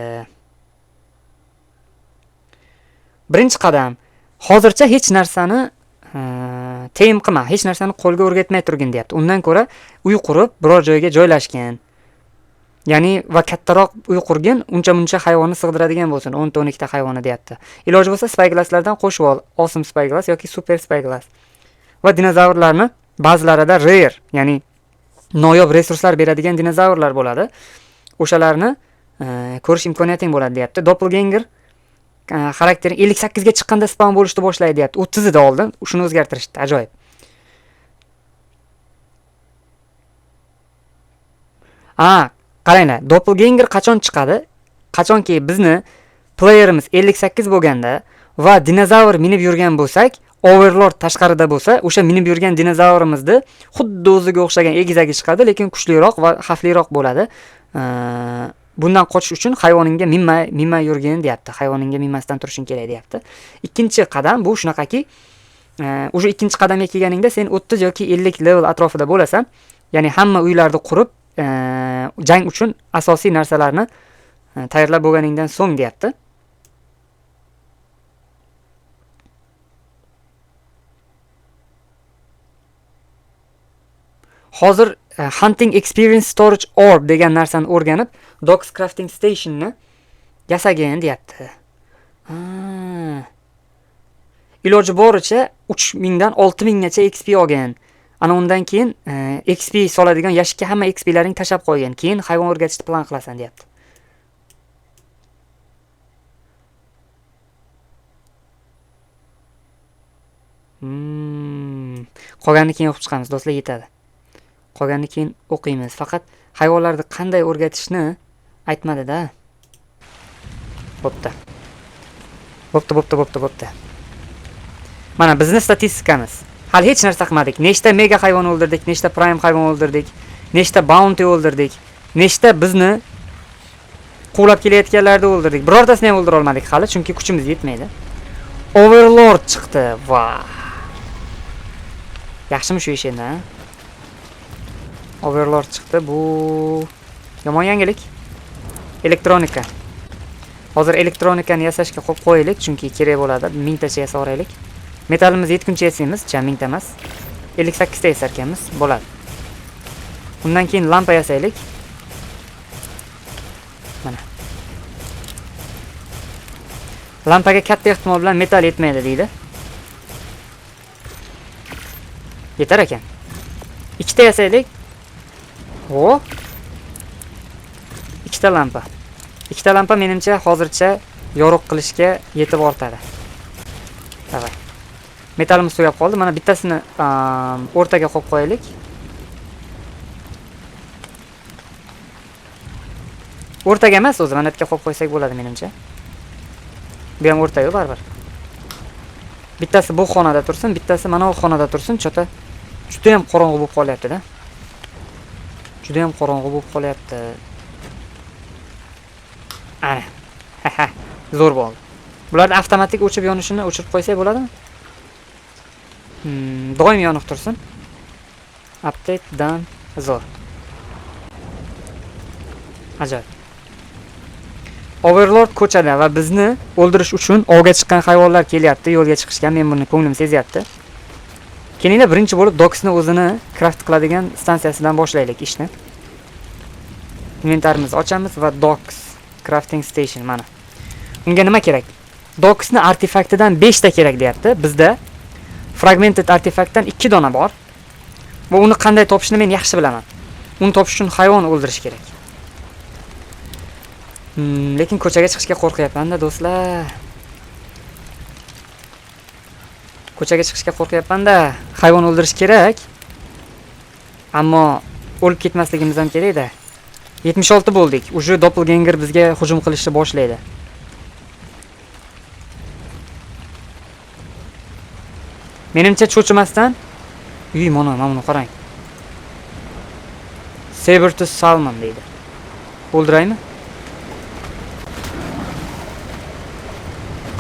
Speaker 1: Birinchi qadam, hozircha hech narsani team qilma, hech narsani qo'lga o'rgatmay turgin deyapti. Undan ko'ra uy qurib, biror joyga joylashgan. Ya'ni va kattaroq uy qurgin, uncha-muncha hayvonni sig'diradigan bo'lsin, 10-12 ta hayvonni deyapti. Iloji bo'lsa spyglasslardan qo'shib ol, awesome spyglass yoki super spyglass. Va dinozavrlarni ba'zilarida rare, ya'ni noyob resurslar beradigan dinozavrlar bo'ladi. O'shalarni ko'rish imkoniyating bo'ladi deyapti. Doppelganger xarakteri 58 ga chiqqanda spawn bo'lishni boshlaydi deyapti. 30 da oldin shuni o'zgartirishdi. Ajoyib. Qaranglar, Doppelganger qachon chiqadi? Qachonki bizni playerimiz 58 bo'lganda va dinozavr minib yurgan bo'lsak, Overlord tashqarida bo'lsa, o'sha minib yurgan dinozavrimizni xuddi o'ziga o'xshagan egizagi chiqadi, lekin kuchliroq va xavfliroq bo'ladi. Bundan qochish uchun hayvoningga minmay yurgin deyapti. Hayvoningga minmasdan turishing kerak deyapti. Ikkinchi qadam bu shunaqaki, o'sha ikkinchi qadamga kelganingda sen 30 yoki 50 level atrofida bo'lasan. Ya'ni hamma uylarni qurib, jang uchun asosiy narsalarni tayyorlab bo'lganingdan so'ng deyapti. Hozir Hunting Experience Storage Orb degan narsani o'rganib, Docks Crafting Station'ni yasagin deyapti. Iloji boricha 3000 dan 6000 gacha XP olgan. Ana undan keyin XP soladigan yashikka hamma XP'laring tashab qo'ygan. Keyin hayvon o'rgatishni plan qilasan deyapti. Qolganini keyin o'qib chiqamiz, do'stlar, yetadi. Qolganini keyin o'qiymiz. Faqat hayvonlarni qanday o'rgatishni aytmadi-da. Bo'pti. Mana bizning statistikamiz. Hali hech narsa qilmadik. Nechta mega hayvon o'ldirdik, nechta prime hayvon o'ldirdik, nechta bounty o'ldirdik, nechta bizni quvlab kelayotganlarni o'ldirdik. Birortasini ham o'ldira olmadik hali, chunki kuchimiz yetmaydi. Overlord chiqdi. Vay. Yaxshimi shu ish endi, ha? Overlord chiqdi. Bu yomon yangilik. Elektronika. Hozir elektronikani yasashga qo'yib qo'yaylik, chunki kerak bo'ladi. 1000 tacha yasab oraylik. Metalimiz yetguncha yasaymiz, 1000 ta emas. 58 ta yasarkanmiz, bo'ladi. Undan keyin lampa yasaylik. Mana. Lampaga katta ehtimol bilan metal yetmaydi deydi. Yetar ekan. Ikkita yasaylik. Hop. Ikkita lampa. Ikkita lampa menimcha hozircha yorug' qilishga yetib ortadi. Davay. Metalimiz tugab qoldi. Mana bittasini o'rtaga qo'yib qo'yaylik. O'rtaga emas, o'zi mana yerga qo'yib qo'ysak bo'ladi menimcha. Bu ham o'rtaga baribir. Bittasi bu xonada tursin, bittasi mana bu xonada tursin. Chota juda ham qorong'u bo'lib qolyapti-da. Juda ham qorong'u bo'lib qolyapti. Ana. Zo'r bo'ldi. Bularni avtomatik o'chib yonishini o'chirib qo'ysak bo'ladimi? Doim yoniq tursin. Update done. Zo'r. Ajoyib. Overlord ko'chada va bizni o'ldirish uchun ovga chiqqan hayvonlar kelyapti, yo'lga chiqishgan. Men buni ko'nglim sezyapti. Kelinglar birinchi bo'lib Docksni o'zini craft qiladigan stansiyasidan boshlaylik ishni. Inventarimizni ochamiz va Docks crafting station mana. Unga nima kerak? Docksni artefaktidan 5 ta kerak deyapti. Bizda fragmented artefaktdan 2 dona bor. Va uni qanday topishni men yaxshi bilaman. Uni topish uchun hayvon o'ldirish kerak. Lekin ko'chaga chiqishga qo'rqyapman-da, do'stlar. Ko'chaga chiqishga qo'rqyapman-da. Hayvon o'ldirish kerak. Ammo o'lib ketmasligimiz ham kerak-da. 76 bo'ldik. Uje doppelganger bizga hujum qilishni boshlaydi. Menimcha cho'chimasdan, mana buni qarang. Sabertooth Salmon deydi. O'ldiraymi?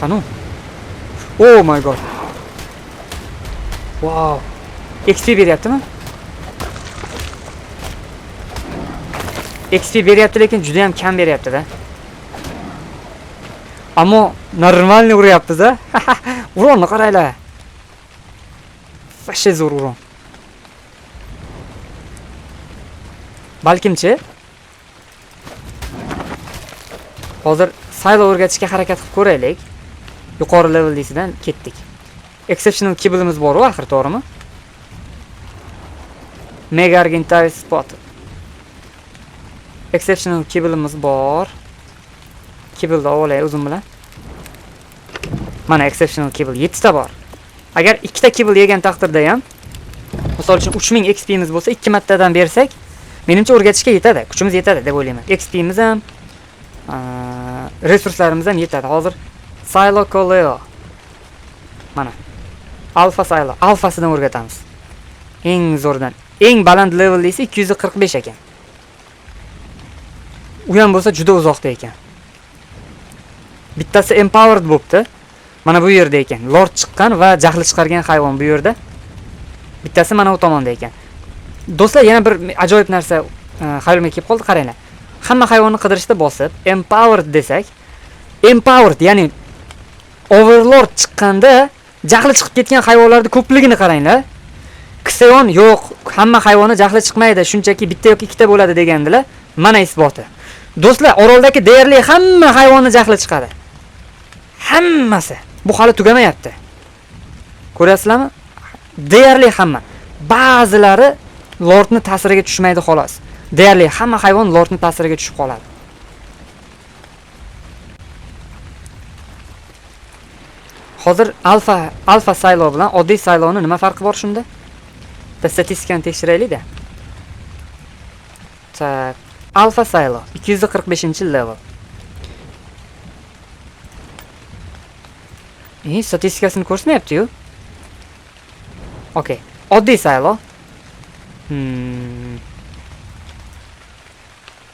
Speaker 1: Qanu? Oh my god. Wow. XP beryaptimi? XP beryapti, lekin juda ham kam beryapti-da. Ammo normalniy uryapmiz-a? Uronni qaranglar. Fashe zo'r uron. Balkimchi hozir saylo o'rgatishga harakat qilib ko'raylik. Yuqori leveldisidan ketdik. Exceptional kibblimiz bor-ku, axir to'g'rimi? Mega Argentine spot. Exceptional kibblimiz bor. Kibblni olay o'zim bilan. Mana exceptional kibble 7 ta bor. Agar 2 ta kibble yegan taqdirda ham, misol uchun 3000 XP miz bo'lsa, 2 martadan bersak, menimcha o'rgatishga yetadi. Kuchimiz yetadi deb o'ylayman. XP miz ham, resurslarimiz ham yetadi. Hozir Silo Coleo. Mana. Alpha Silo. Alfasidan o'rgatamiz. Eng zo'rdan. Eng baland level esa 245 ekan. U ham bo'lsa juda uzoqda ekan. Bittasi empowered bo'pti. Mana bu yerda ekan. Lord chiqqan va jahli chiqargan hayvon bu yerda. Bittasi mana bu tomonda ekan. Do'stlar, yana bir ajoyib narsa hayolimga kelib qoldi, qaranglar. Hamma hayvonni qidirishda bosib, empowered desak, empowered, ya'ni Overlord chiqqanda jahli chiqib ketgan hayvonlarning ko'pligini qaranglar. Xeon yo'q, hamma hayvoni jahli chiqmaydi, shunchaki bitta yoki ikkita bo'ladi degandilar. Mana isboti. Do'stlar, oroldagi deyarli hamma hayvonni jahli chiqadi. Hammasi. Bu hali tugamayapti. Ko'rasizlarmi? Deyarli hamma. Ba'zilari Lordni ta'siriga tushmaydi xolos. Deyarli hamma hayvon Lordni ta'siriga tushib qoladi. Hozir alfa Silo bilan oddiy Siloning nima farqi bor shunda? Statistikani tekshiraylik-da. Tak, alfa Silo 245-level. Statistikasini ko'rsatmayapti-yu. Okay. Oddiy Silo.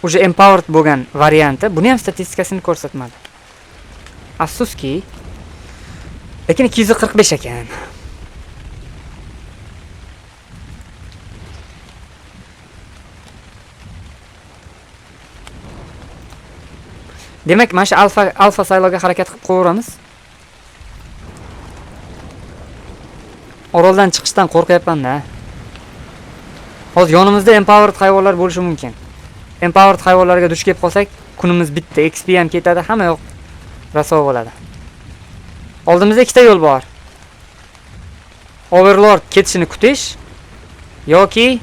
Speaker 1: Uje empowered bo'lgan varianti, buni ham statistikasini ko'rsatmadi. Afsuski, lekin 245 ekan. Demak, mana shu alfa Siloga harakat qilib qo'yamiz. Oroldan chiqishdan qo'rqyapman-da. Hozir yonimizda empowered hayvonlar bo'lishi mumkin. Empowered hayvonlarga duch kelib qolsak, kunimiz bitdi. XP ham ketadi, hamma yoq raso bo'ladi. Oldimizda ikkita yo'l bor. Overlord ketishini kutish yoki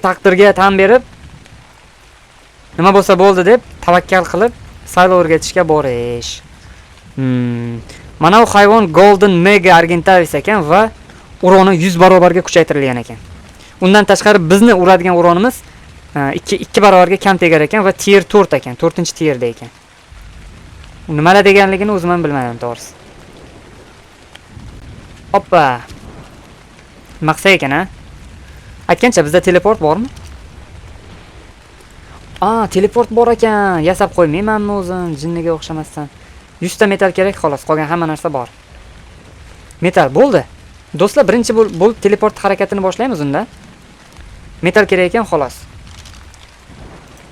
Speaker 1: taqdirga tan berib nima bo'lsa bo'ldi deb tavakkal qilib saylov o'rgatishga borish. Mana bu hayvon Golden Mega Argentavis ekan va uroni 100 barobarga kuchaytirilgan ekan. Undan tashqari bizni uradigan uronimiz 2 barobarga kam tegar ekan va tier 4 ekan, 4-tierda ekan. Nimalar deganligini o'zim ham bilmadim to'g'risi. Hoppa. Maqsa ekan a? Aytgancha bizda teleport bormi? Teleport bor ekan. Yasab qo'ymaymanmi o'zim jinniga o'xshamasdan. 100 ta metal kerak xolos, qolgan hamma narsa bor. Metal bo'ldi. Do'stlar, birinchi bo'lib teleport harakatini boshlaymiz unda. Metal kerak ekan xolos.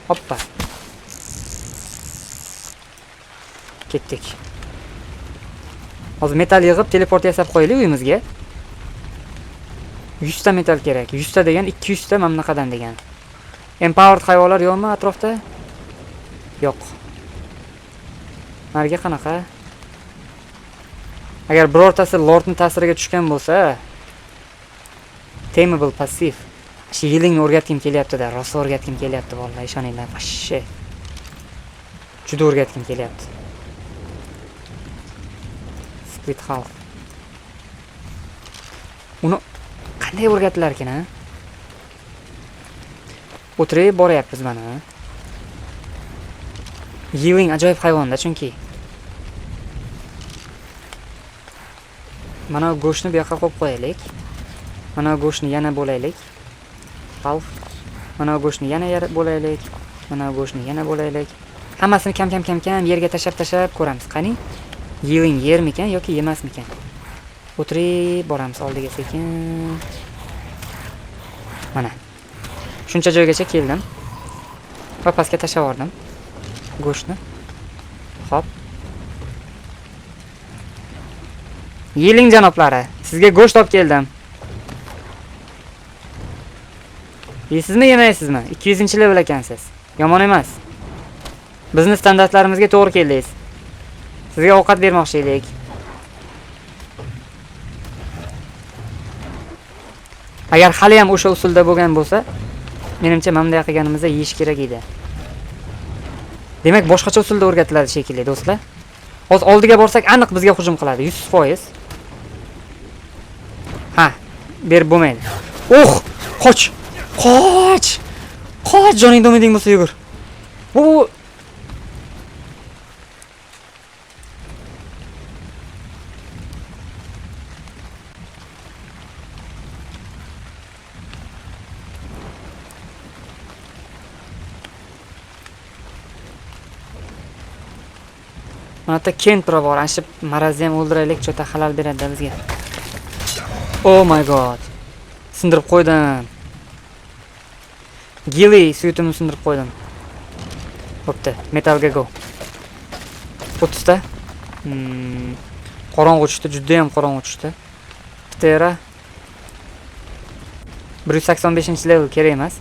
Speaker 1: Hoppa. Ketdik. Hozir metal yig'ib teleport yasab qo'yaylik uyimizga. 100 ta metal kerak. 100 ta degan 200 ta mamnaqadan degan. Empowered hayvonlar yo'qmi atrofda? Yo'q. Narga qanaqa? Agar birortasi lordning ta'siriga tushgan bo'lsa, tameable passive. Healingni o'rgatkim kelyapti-da, rosa o'rgatkim kelyapti vallahi, ishoninglar, vashshe. Juda o'rgatkim kelyapti. Split half. Uni qanday o'rgatilar ekan, ha? O'tirib boryapmiz mana. Healing ajoyib hayvonda chunki. Mana bu go'shtni bu yoqqa qo'yib qo'yaylik. Mana bu go'shtni yana bo'laylik. Half. Mana bu go'shtni yana bo'laylik. Mana bu go'shtni yana bo'laylik. Hammasini kam yerga tashab ko'ramiz. Qani? Healing yermikan yoki yemasmikan? O'tirib boramiz oldiga sekin. Mana. Shuncha joygacha keldim. Va pastga tashab yubordim go'shtni. Hop. Yeling janoblari, sizga go'sht olib keldim. Yeysizmi, yemaysizmi? 200-level ekansiz. Yomon emas. Bizning standartlarimizga to'g'ri keldingiz. Sizga ovqat bermoqchi edik. Agar hali ham o'sha usulda bo'lgan bo'lsa, menimcha bunday qilganimizda yeyish kerak edi. Demak, boshqacha usulda o'rgatiladi shekilli, do'stlar. Hozir oldiga borsak, aniq bizga hujum qiladi, 100%. Ha, berib bo'lmaydi. Qoch! Qoch! Qoch, joning domiding bo'lsa yugur. Bu mana yerda Kentro bor. Ana shu marazni ham o'ldiraylik, cho'ta halal beradi bizga. Oh my god. Sindirib qo'ydim. Gili suyutimni sindirib qo'ydim. Bo'pti, metalga go. 30 ta. Qorong'u tushdi, juda ham qorong'u tushdi. Tera 185-level kerak emas.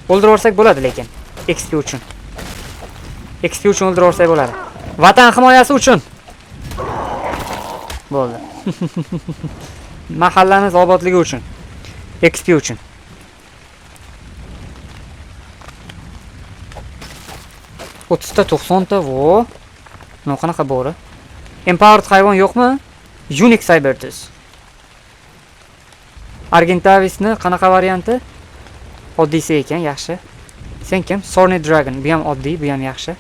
Speaker 1: O'ldirib olsak bo'ladi lekin. XP uchun. XP uchun o'ldirib olsak bo'ladi. Vatan himoyasi uchun. Bo'ldi. Mahallamiz obodligi uchun. XP uchun. Ta 90 ta, vo. Nima qanaqa bo'ri? Empowered hayvon yo'qmi? Unique Cybertus. Argentavisni qanaqa varianti? Oddiysi ekan, yaxshi. Sen kim? Sorny Dragon. Bu ham oddiy, bu ham yaxshi.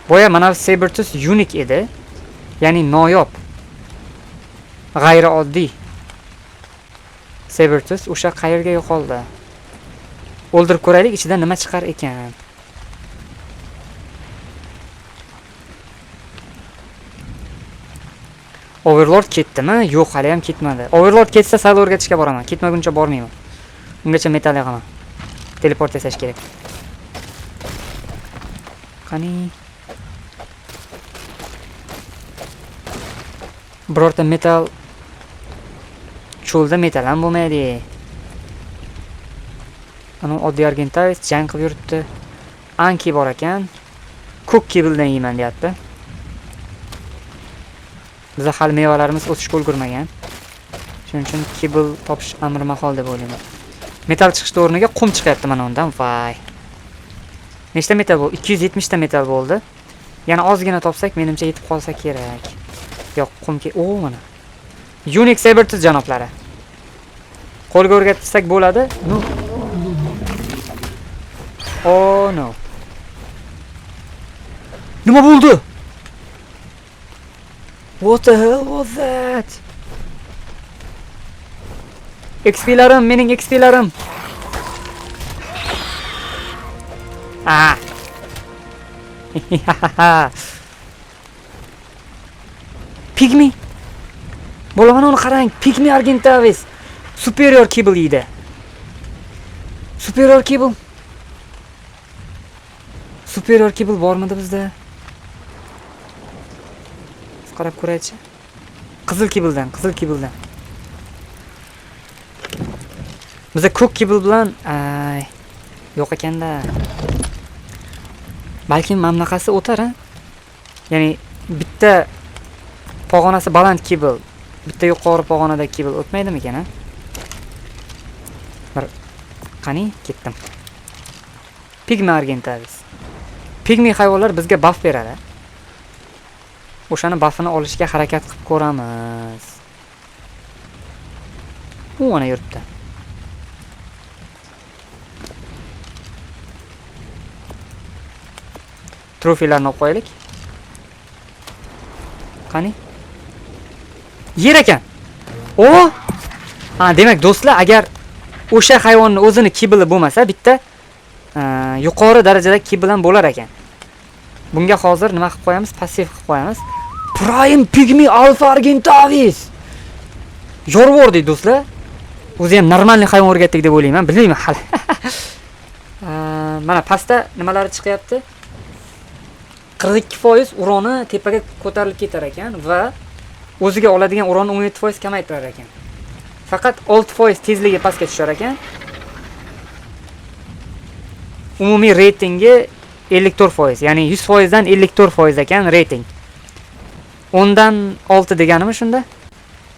Speaker 1: Boya mana Cybertus unique edi. Ya'ni noyob. G'ayri oddiy. Cybertus o'sha qayerga yo'qoldi? O'ldirib ko'raylik, ichidan nima chiqar ekan. Overlord ketdimi? Yo'q, hali ham ketmadi. Overlord ketsa sal o'rgatishga boraman. Ketmaguncha bormayman. Ungacha metal yig'aman. Teleport yasash kerak. Qani? Birorta metal cho'lda metal ham bo'lmaydi. Ana oddiy Argentavis jang qilib yuribdi. Anki bor ekan. Ko'k kebildan yeyman deyapti. Bizda hali mevalarimiz o'sishga ulgurmagan. Shuning uchun kebil topish amri mahol deb o'ylayman. Metal chiqishdi o'rniga qum chiqyapti mana undan. Voy. Nechta metal bo'ldi? 270 ta metal bo'ldi. Yana ozgina topsak, menimcha yetib qolsa kerak. Yo'q, qumga. Mana. Unix Sabertooth janoblari. Qo'lga o'rgatsak bo'ladi. No. Oh no. Nima bo'ldi? What the hell was that? XP'larim, mening XP'larim. Ah. Pigmy. Bo'lgan uni qarang, Pigmy Argentavis. Superior cable edi. Superior cable. Superior cable bormidi bizda? Qarab ko'raychi. Qizil kibeldan. Bizda ko'k kibel bilan yo'q ekanda. Balki mamlaqasi o'tar, ha? Ya'ni bitta pog'onasi baland kibel, bitta yuqori pog'onadagi kibel o'tmaydimi ekan, ha? Bir qani ketdim. Pigmy Argentavis. Pigmy hayvonlar bizga buff beradi. O'shani buffini olishga harakat qilib ko'ramiz. U ana yuribdi. Trofilarni olib qo'yaylik. Qani? Yer ekan. Demak do'stlar, agar o'sha hayvonni o'zini kibili bo'lmasa, bitta yuqori darajada kibilan bo'lar ekan. Bunga hozir nima qilib qo'yamiz? Passiv qilib qo'yamiz. Prime Pigmy Alpha Argentavis. Yorvordik do'stlar. O'zi ham normalniy hayvon o'rgatdik deb o'ylayman, bilmayman hali. Mana pastda nimalari chiqyapti? 42% uroni tepaga ko'tarilib ketar ekan va o'ziga oladigan uronni 17% kamaytirar ekan. Faqat 6% tezligi pastga tushar ekan. Umumiy reytingi 54%, ya'ni 100% dan 54% ekan reyting. 10 dan 6 deganimi shunda?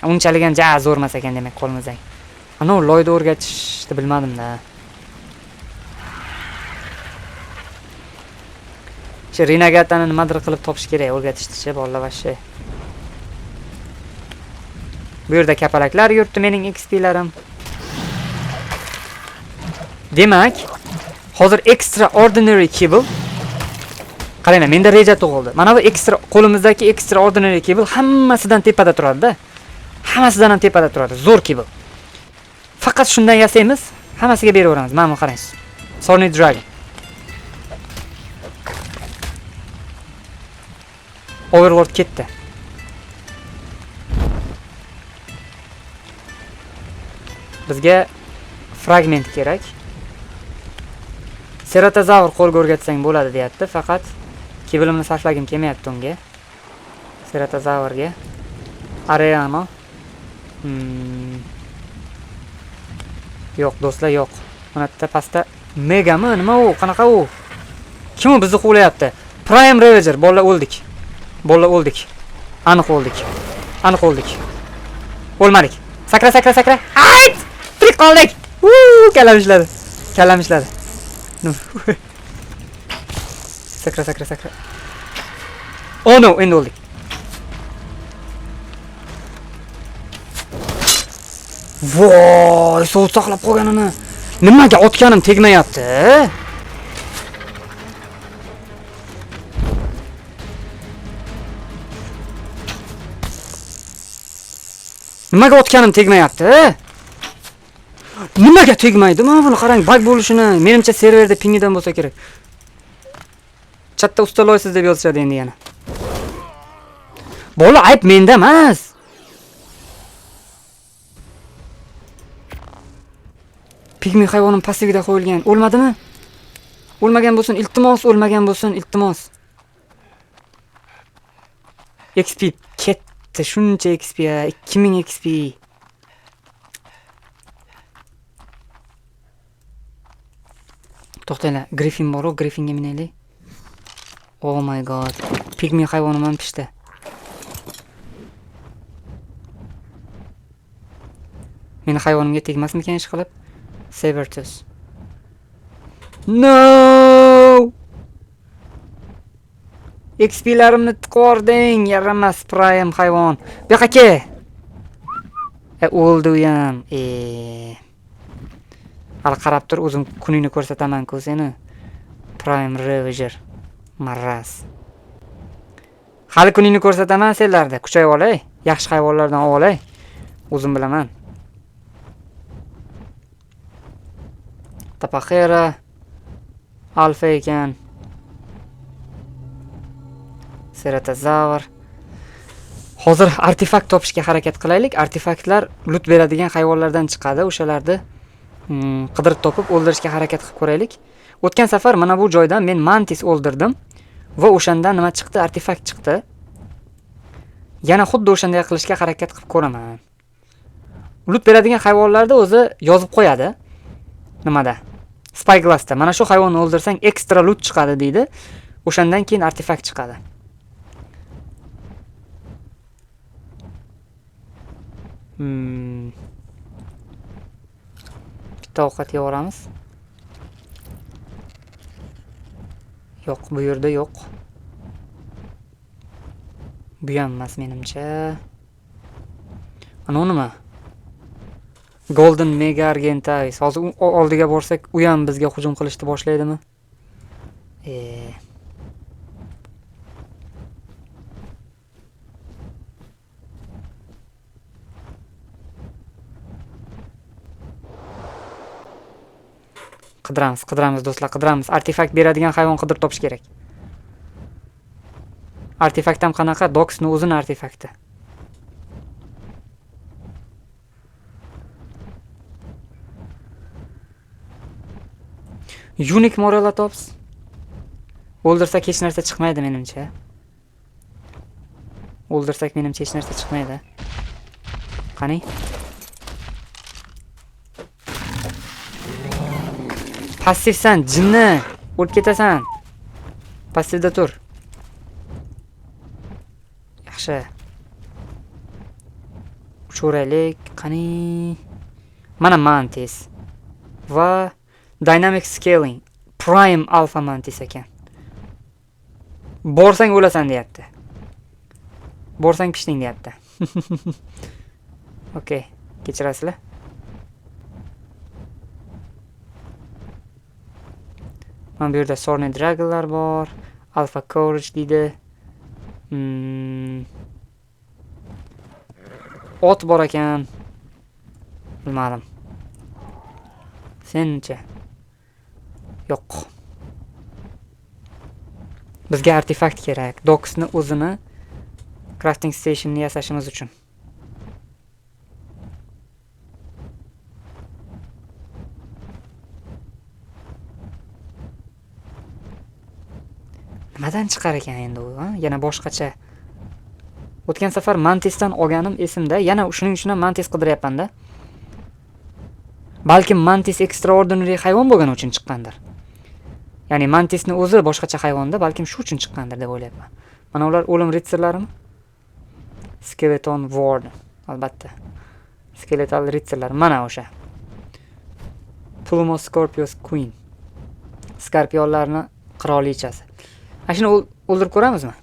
Speaker 1: Unchalik ham zo'r emas ekan demak qo'limizdan. Ana loyda o'rgatishni bilmadim-da. Renegatani nimadir qilib topish kerak, o'rgatishdi-chi, bolalar vashshe. Bu yerda kapalaklar yuribdi mening XP'larim. Demak, hozir extraordinary cable. Qaranglar, menda reja tug'ildi. Mana bu qo'limizdagi extraordinary cable hammasidan tepada turadi-da. Hammasidan ham tepada turadi. Zo'r cable. Faqat shundan yasaymiz, hammasiga beraveramiz. Mana bu qarang. Sony Dragon. Overlord ketdi. Bizga fragment kerak. Ceratozavr qo'lga o'rgatsang bo'ladi, deyapti. Faqat kebilimni sarflagim kelmayapti unga. Ceratozavrga. Areano. Yo'q, do'stlar, yo'q. Mana bitta pastda Megami, nima u? Qanaqa u? Kim u bizni quvlayapti? Prime Ravager, bolalar o'ldik. Aniq o'ldik. O'lmadik. Sakra. Ayt! Tirik qoldik. Kallam ishladi. Sakra. Oh no, endi o'ldik. Voy, so'z saqlab qolganini. Nimaga otganim tegmayapti? Nimaga otganim tegmayapti? Nimaga tegmaydi? Mana buni qarang, bug bo'lishini. Menimcha serverda pingidan bo'lsa kerak. Chatda ustaloysiz deb yozishadi endi yana. Bola ayb menda emas. Pigmy hayvonim passivida qo'yilgan. O'lmadimi? O'lmagan bo'lsin, iltimos. XP shuncha XP ya, 2000 XP. To'xtanglar, Griffin bor-ku, Griffinga minaylik. Oh my god. Pigmi hayvonim ham pishdi. Meni hayvonimga tegmasmikan ish qilib? Sabertooth. No! XP'larimni tiqording, yaramas Prime hayvon. Bu yoqqa kel. O'ldi u ham. Hali qarab tur, o'zim kuningni ko'rsataman-ku seni. Prime Ravager. Marras. Hali kuningni ko'rsataman senlarda. Kuchayib olay. Yaxshi hayvonlardan olay. O'zim bilaman. Tapahera alfa ekan. Ceratozavr. Hozir artefakt topishga harakat qilaylik. Artefaktlar loot beradigan hayvonlardan chiqadi. O'shalarni qidirib topib o'ldirishga harakat qilib ko'raylik. O'tgan safar mana bu joydan men mantis o'ldirdim va o'shandan nima chiqdi? Artefakt chiqdi. Yana xuddi o'shanday qilishga harakat qilib ko'raman. Loot beradigan hayvonlarda o'zi yozib qo'yadi. Nimada? Spyglassda. Mana shu hayvonni o'ldirsang ekstra loot chiqadi deydi. O'shandan keyin artefakt chiqadi. Bitta ovqat yevoramiz. Yo'q, bu yerda yo'q. Bu ham emas menimcha. Ana nima? Golden Mega Argentavis. Hozir oldiga borsak, u ham bizga hujum qilishni boshlaydimi? Qidiramiz do'stlar, qidiramiz. Artefakt beradigan hayvon qidirib topish kerak. Artefakt ham qanaqa? Dox'ning o'zini artefakti. Unique Morelatops. O'ldirsak hech narsa chiqmaydi menimcha. Hech narsa chiqmaydi. Qani? Passivsan, jinni. O'lib ketasan. Passivda tur. Yaxshi. Uchaveraylik. Qani? Mana mantis. Va Dynamic Scaling. Prime Alpha Mantis ekan. Borsang o'lasan deyapti. Borsang pishding deyapti. Okay, kechirasizlar. Mana bu yerda Sorny Dragonlar bor. Alpha Courage deydi. Ot bor ekan. Bilmadim. Sencha. Yo'q. Bizga artefakt kerak. Dox'ni o'zini crafting station'ni yasashimiz uchun. Nimadan chiqar ekan endi u? Yana boshqacha. O'tgan safar mantisdan olganim esimda. Yana shuning uchun ham mantis qidiryapman-da. Balkim mantis extraordinary hayvon bo'lgani uchun chiqqandir. Ya'ni mantisni o'zi boshqacha hayvonda, balkim shu uchun chiqqandir deb o'ylayapman. Mana ular o'lim ritsarlarimi? Skeleton Ward, albatta. Skeletal ritsarlar mana o'sha. Plumo Scorpius Queen. Skorpionlarni qirolichasi. Shuni o'ldirib ko'ramizmi?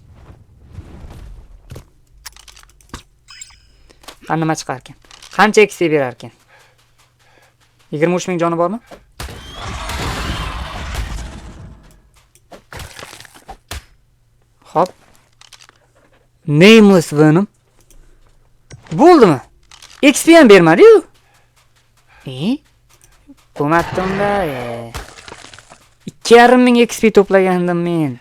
Speaker 1: Nima chiqar ekan? Qancha XP berar ekan? 23,000 joni bormi? Hop. Nameless Venom. Bo'ldimi? XP ham bermadi-yu. Qo'matdim-da. 2,5 XP to'plagandim men.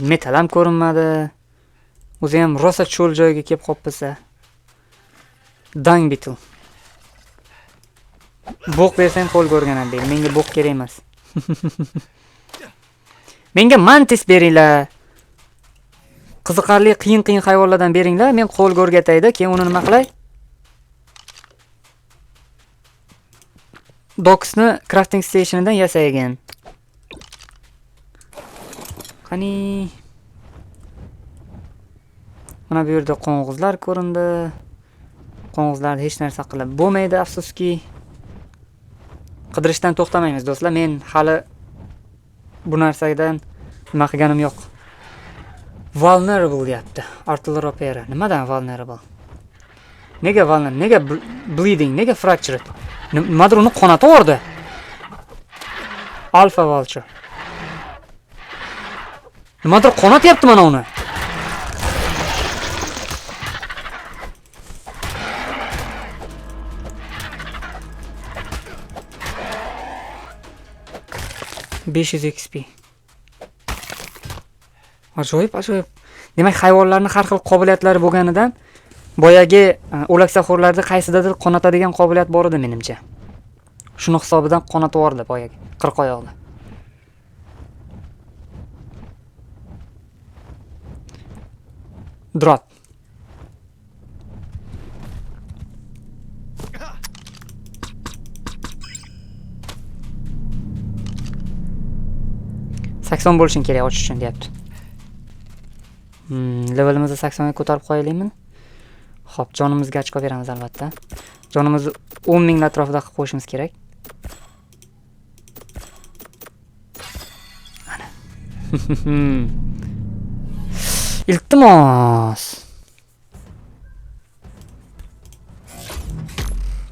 Speaker 1: Metal ham ko'rinmadi. O'zi ham rosa cho'l joyiga kelib qolibsa. Dung Beetle. Bo'q bersang qo'l ko'rganan deydi. Menga bo'q kerak emas. Menga mantis beringlar. Qiziqarli qiyin hayvonlardan beringlar. Men qo'l ko'rgatayda, keyin uni nima qilay? Docksni crafting stationidan yasaygan. Qani mana bu yerda qo'ng'izlar ko'rindi. Qo'ng'izlar hech narsa qilib bo'lmaydi, afsuski. Qidirishdan to'xtamaymiz do'stlar. Men hali bu narsadan nima qilganim yo'q. Vulnerable deyapti. Artillery opera. Nimadan vulnerable? Nega vulnerable? Nega bleeding? Nega fractured? Nimadir uni qonati o'rdi. Alpha vulture. Nimadir qonatyapti mana uni. XP. Ajoyib. Demak, hayvonlarning har xil qobiliyatlari bo'lganidan boyagi o'laksaxo'rlarda qaysidadir qonatadigan qobiliyat bor edi menimcha. Shuni hisobidan qonatib yubordi boyagi qirqoyoqda. Drop. Sakson bo'lishing kerak ochish uchun deyapti. Levelimizni 80 ga ko'tarib qo'yaylikmi? Xo'p, jonimizga ochko beramiz albatta. Jonimizni 10 ming atrofida qilib qo'yishimiz kerak. Ana. Iltimos.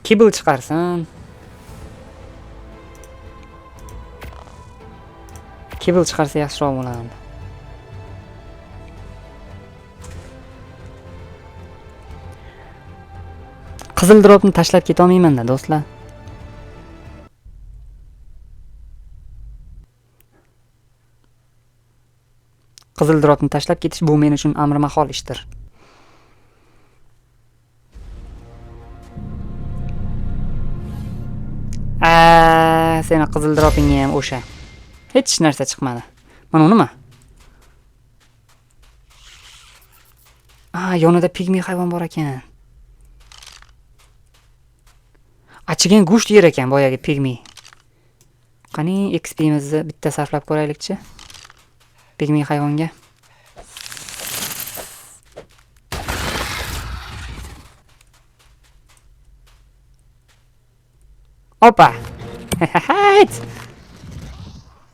Speaker 1: Kibble chiqarsin. Kibble chiqarsa yaxshiroq bo'lardi. Qizil dropni tashlab keta olmayman-da, do'stlar. Qizil dropni tashlab ketish bu men uchun amri mahol ishdir. Seni qizil dropingni ham o'sha. Hech narsa chiqmadi. Mana nima? Yonida pigmi hayvon bor ekan. Achigan go'sht yer ekan boyagi pigmi. Qani XP'mizni bitta sarflab ko'raylikchi. Pigmi hayvonga. Opa.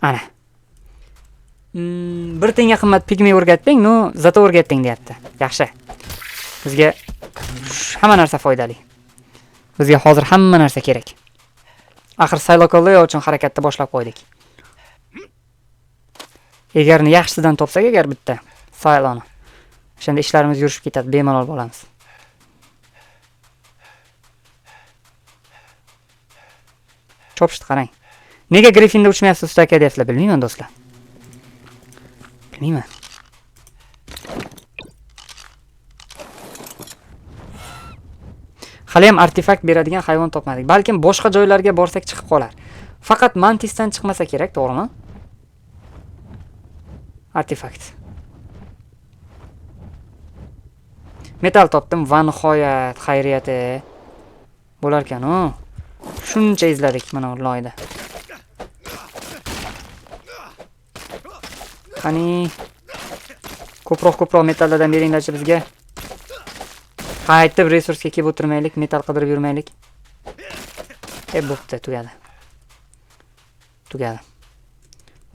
Speaker 1: Ana. Bir tenga qimmat pigmi o'rgatding, zato o'rgatding deyapti. Yaxshi. Bizga hamma narsa foydali. Bizga hozir hamma narsa kerak. Axir saylokollar uchun harakatni boshlab qo'ydik. Egarni yaxshisidan topsak agar bitta sayloni. O'shanda ishlarimiz yurishib ketadi, bemalol bo'lamiz. Chopishni qarang. Nega Griffinda uchmayapsiz aka deyapsizlar, bilmayman do'stlar. Bilmayman. Hali ham artefakt beradigan hayvon topmadik. Balkim boshqa joylarga borsak chiqib qolar. Faqat mantisdan chiqmasa kerak, to'g'rimi? Artefakt. Metal topdim, va nihoyat xayriyati. Bo'lar ekan-ku. Shuncha izladik mana bu loyda. Qani ko'proq metallardan beringlarchi bizga. Qaytib resursga kelib o'tirmaylik, metal qidirib yurmaylik. Bo'pti, tugadi.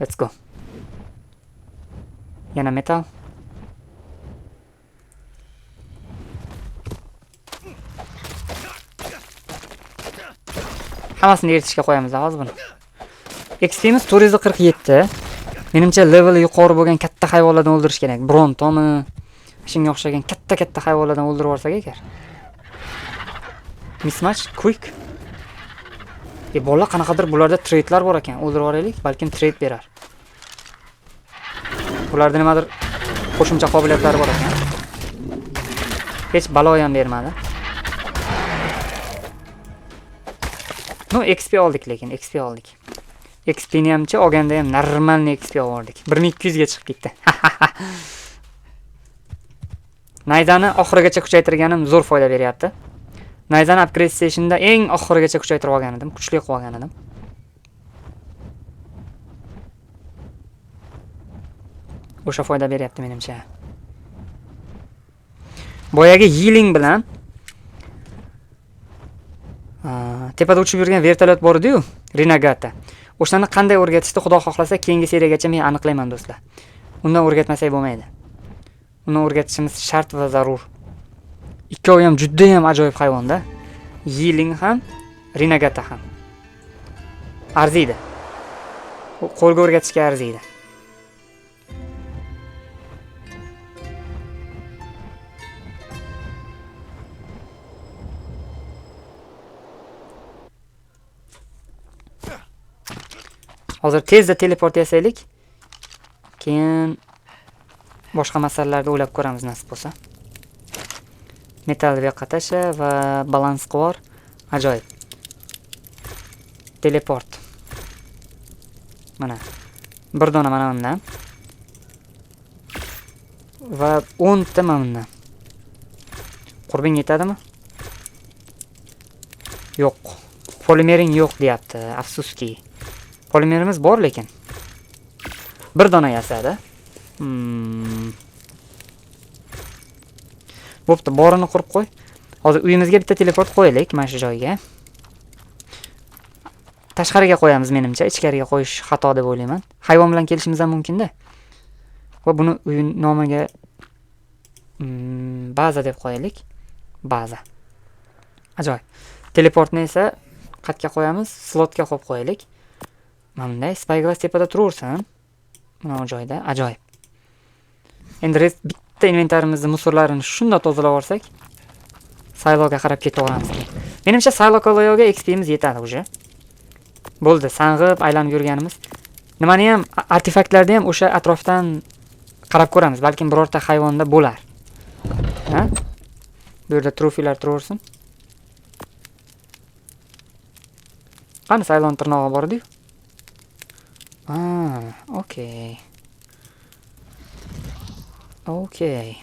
Speaker 1: Let's go. Yana metal. Hammasini eritishga qo'yamiz hozir buni. XP'miz 447. Menimcha level yuqori bo'lgan katta hayvonlardan o'ldirish kerak. Brontomi, shunga o'xshagan katta hayvonlardan o'ldirib olsak agar. Mismatch quick. Bolalar qanaqadir bularda trade'lar bor ekan. O'ldirib olaylik, balkim trade berar. Bularda nimadir qo'shimcha qobiliyatlari bor ekan. Hech balo ham bermadi. No, XP oldik lekin, XP oldik. XP ni hamcha olganda ham normalniy XP oldik. 1200 ga chiqib ketdi. Nayzani oxirigacha kuchaytirganim zo'r foyda beryapti. Nayzani upgrade stationda eng oxirigacha kuchaytirib olgan edim, kuchli qilib olgan edim. O'sha foyda beryapti menimcha. Boyagi healing bilan tepada uchib yurgan vertolyot bor edi-yu, Renegata. O'shani qanday o'rgatishni Xudo xohlasa keyingi seriyagacha men aniqlayman do'stlar. Undan o'rgatmasak bo'lmaydi. Uni o'rgatishimiz shart va zarur. Ikkovi ham juda ham ajoyib hayvonda. Healing ham, Renegata ham. Arziydi. Qo'lga o'rgatishga arziydi. Hozir tezda teleport yasaylik. Keyin boshqa masalalarni o'ylab ko'ramiz nasib bo'lsa. Metal veqatasha va balans quvor. Ajoyib. Teleport. Mana. Bir dona mana bundan. Va 10 ta mana bundan. Qurbing yetadimi? Yo'q. Polimering yo'q deyapti, afsuski. Polimerimiz bor lekin. Bir dona yasadi. Bo'pti, borini qurib qo'y. Hozir uyimizga bitta teleport qo'yaylik mana shu joyga. Tashqariga qo'yamiz menimcha, ichkariga qo'yish xato deb o'ylayman. Hayvon bilan kelishimiz ham mumkin-da. Va buni uy nomiga baza deb qo'yaylik. Baza. Ajoyib. Teleportni esa qayerga qo'yamiz? Slotga qo'yib qo'yaylik. Mana bunday Spyglass tepada turaversin. Mana bu joyda ajoyib. Endi bitta inventarimizni musorlarini shunda tozalab olsak, saylovga qarab ketaveramiz. Menimcha sayloga XP'miz yetadi o'sha. Bo'ldi, sang'ib aylanib yurganimiz. Nimani ham artefaktlarda ham o'sha atrofdan qarab ko'ramiz, balkim birorta hayvonda bo'lar. Ha? Bu yerda trofilar turaversin. Qani saylon tirnog'i bor edi-yu. Okay. Okay.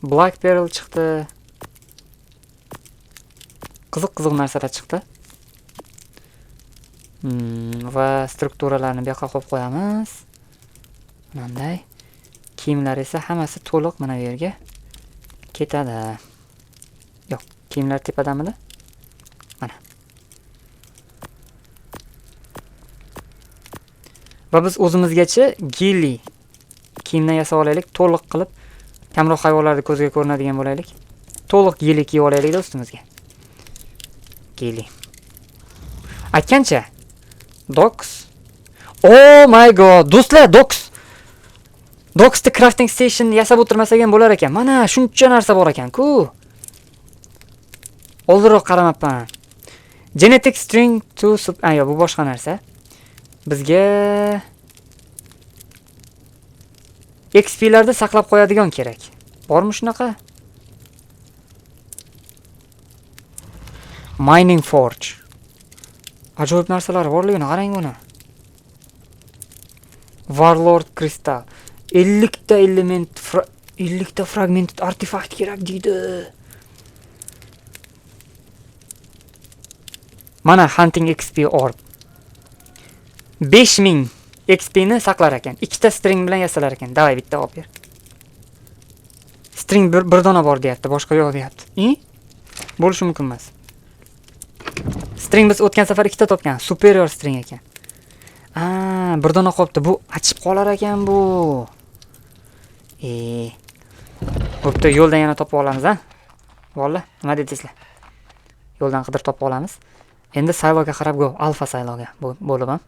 Speaker 1: Black Pearl chiqdi. Qiziq narsalar chiqdi. Va strukturalarni bu yoqqa qo'yib qo'yamiz. Bunday. Kiyimlar esa hammasi to'liq mana bu yerga ketadi. Yo'q, kiyimlar tepadamidi? Mana. Va biz o'zimizgacha gilli kiyimdan yasab olaylik, to'liq qilib kamroq hayvonlarni ko'zga ko'rinadigan bo'laylik. To'liq gilli kiyib olaylik do'stimizga. Gilli. Aytgancha Docks. Oh my god, do'stlar, Docks. Docksda crafting station yasab o'tirmasak ham bo'lar ekan. Mana shuncha narsa bor ekan-ku. Oldinroq qaramabman. Genetic string to yo'q, bu boshqa narsa. Bizga XP larda saqlab qo'yadigan kerak. Bormi shunaqa? Mining forge. Ajoyib narsalar borligini qarang buni. Warlord crystal. 50 ta element 50 ta fragmented artefakt kerak deydi. Mana hunting XP orb. 5000 XP ni saqlar ekan. 2 ta string bilan yasalar ekan. Davay bitta olib ber. String bir dona bor deyapti, boshqa yo'q deyapti. Bo'lishi mumkin emas. String biz o'tgan safar 2 ta topgan. Superior string ekan. Bir dona qolibdi. Bu achib qolar ekan bu. Bo'pti, yo'ldan yana topib olamiz, ha? Valla, nima deysizlar? Yo'ldan qidirib topib olamiz. Endi sayloga qarab go, alfa sayloga bo'lib ham.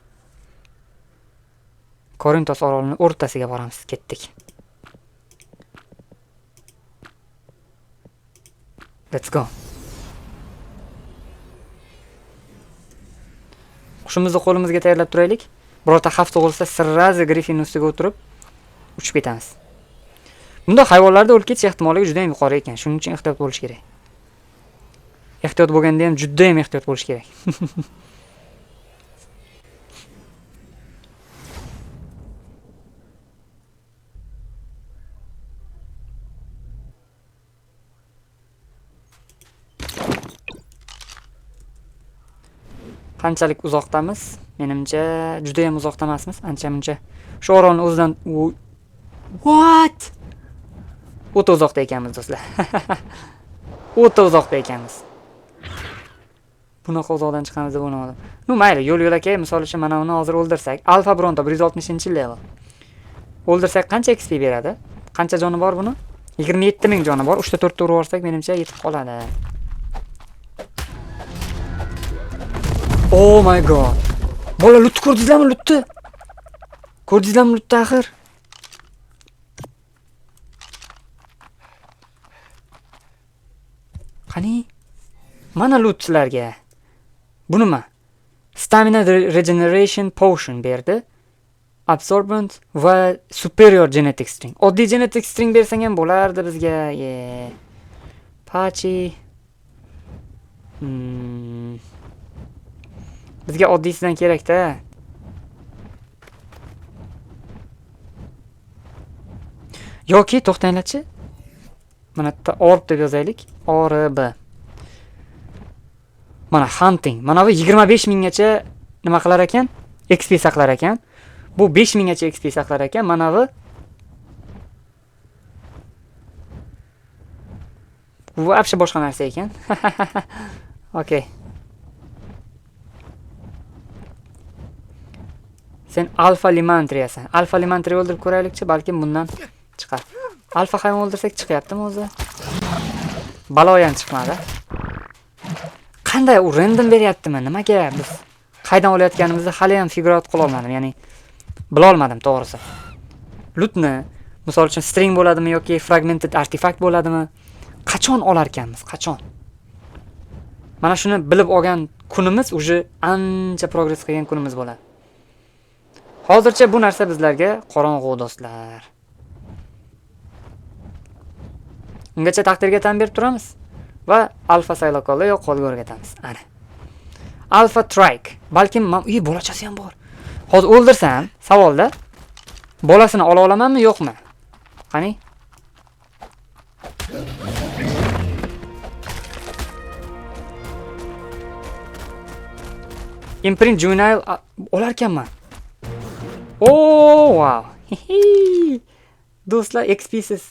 Speaker 1: Korintos orolining o'rtasiga boramiz, ketdik. Let's go. Qushimizni qo'limizga tayyorlab turaylik. Birorta xavf tug'ilsa, sirrazi Griffin ustiga o'tirib uchib ketamiz. Bunda hayvonlarda o'lib ketish ehtimolligi juda ham yuqori ekan. Shuning uchun ehtiyot bo'lish kerak. Ehtiyot bo'lganda ham juda ham ehtiyot bo'lish kerak. Qanchalik uzoqdamiz? Menimcha juda ham uzoqda emasmiz, ancha-muncha. Shu orolni o'zidan What? O'ta uzoqda ekanmiz do'stlar. O'ta uzoqda ekanmiz. Bunaqa uzoqdan chiqamiz deb o'ylamadim. Nu mayli, yo'l-yo'lakay, misol uchun mana uni hozir o'ldirsak, Alfa Bronto 160-level. O'ldirsak qancha XP beradi? Qancha joni bor buni? 27,000 joni bor. 3 ta 4 ta urib yorsak, menimcha yetib qoladi. Oh my god. Bola lutni ko'rdingizlarmi, lutni? Ko'rdingizlarmi lutni axir? Qani? Mana lutlarga. Bu nima? Stamina Regeneration Potion berdi. Absorbent va Superior Genetic String. Oddiy Genetic String bersang ham bo'lardi bizga. Pachi. Bizga oddiysidan kerak-da. Yoki to'xtanglarchi. Mana bitta orb deb yozaylik. ORB. Mana hunting. Mana bu 25,000 gacha nima qilar ekan? XP saqlar ekan. Bu 5,000 gacha XP saqlar ekan. Mana bu вообще boshqa narsa ekan. Okay. Sen Alfa Limantriyasan. Alfa Limantri o'ldirib ko'raylikchi, balki bundan chiqar. Alfa hayvon o'ldirsak chiqyaptimi o'zi? Baloyan chiqmadi. Qanday u random beryaptimi? Nimaga biz qaydan olayotganimizni hali ham figure out qila olmadim, ya'ni bila olmadim to'g'risi. Lootni, misol uchun string bo'ladimi yoki fragmented artifact bo'ladimi? Qachon olar ekanmiz? Qachon? Mana shuni bilib olgan kunimiz уже ancha progress qilgan kunimiz bo'ladi. Hozircha bu narsa bizlarga qorong'u do'stlar. Ungacha taqdirga tan berib turamiz va alfa sayloqolda yo'q qo'lga o'rgatamiz. Ana. Alfa Trike. Balkim bolachasi ham bor. Hozir o'ldirsam, savolda bolasini ola olamanmi, yo'qmi? Qani? Imprint juvenile olar ekanman. Oh, wow. Do'stlar, XP'siz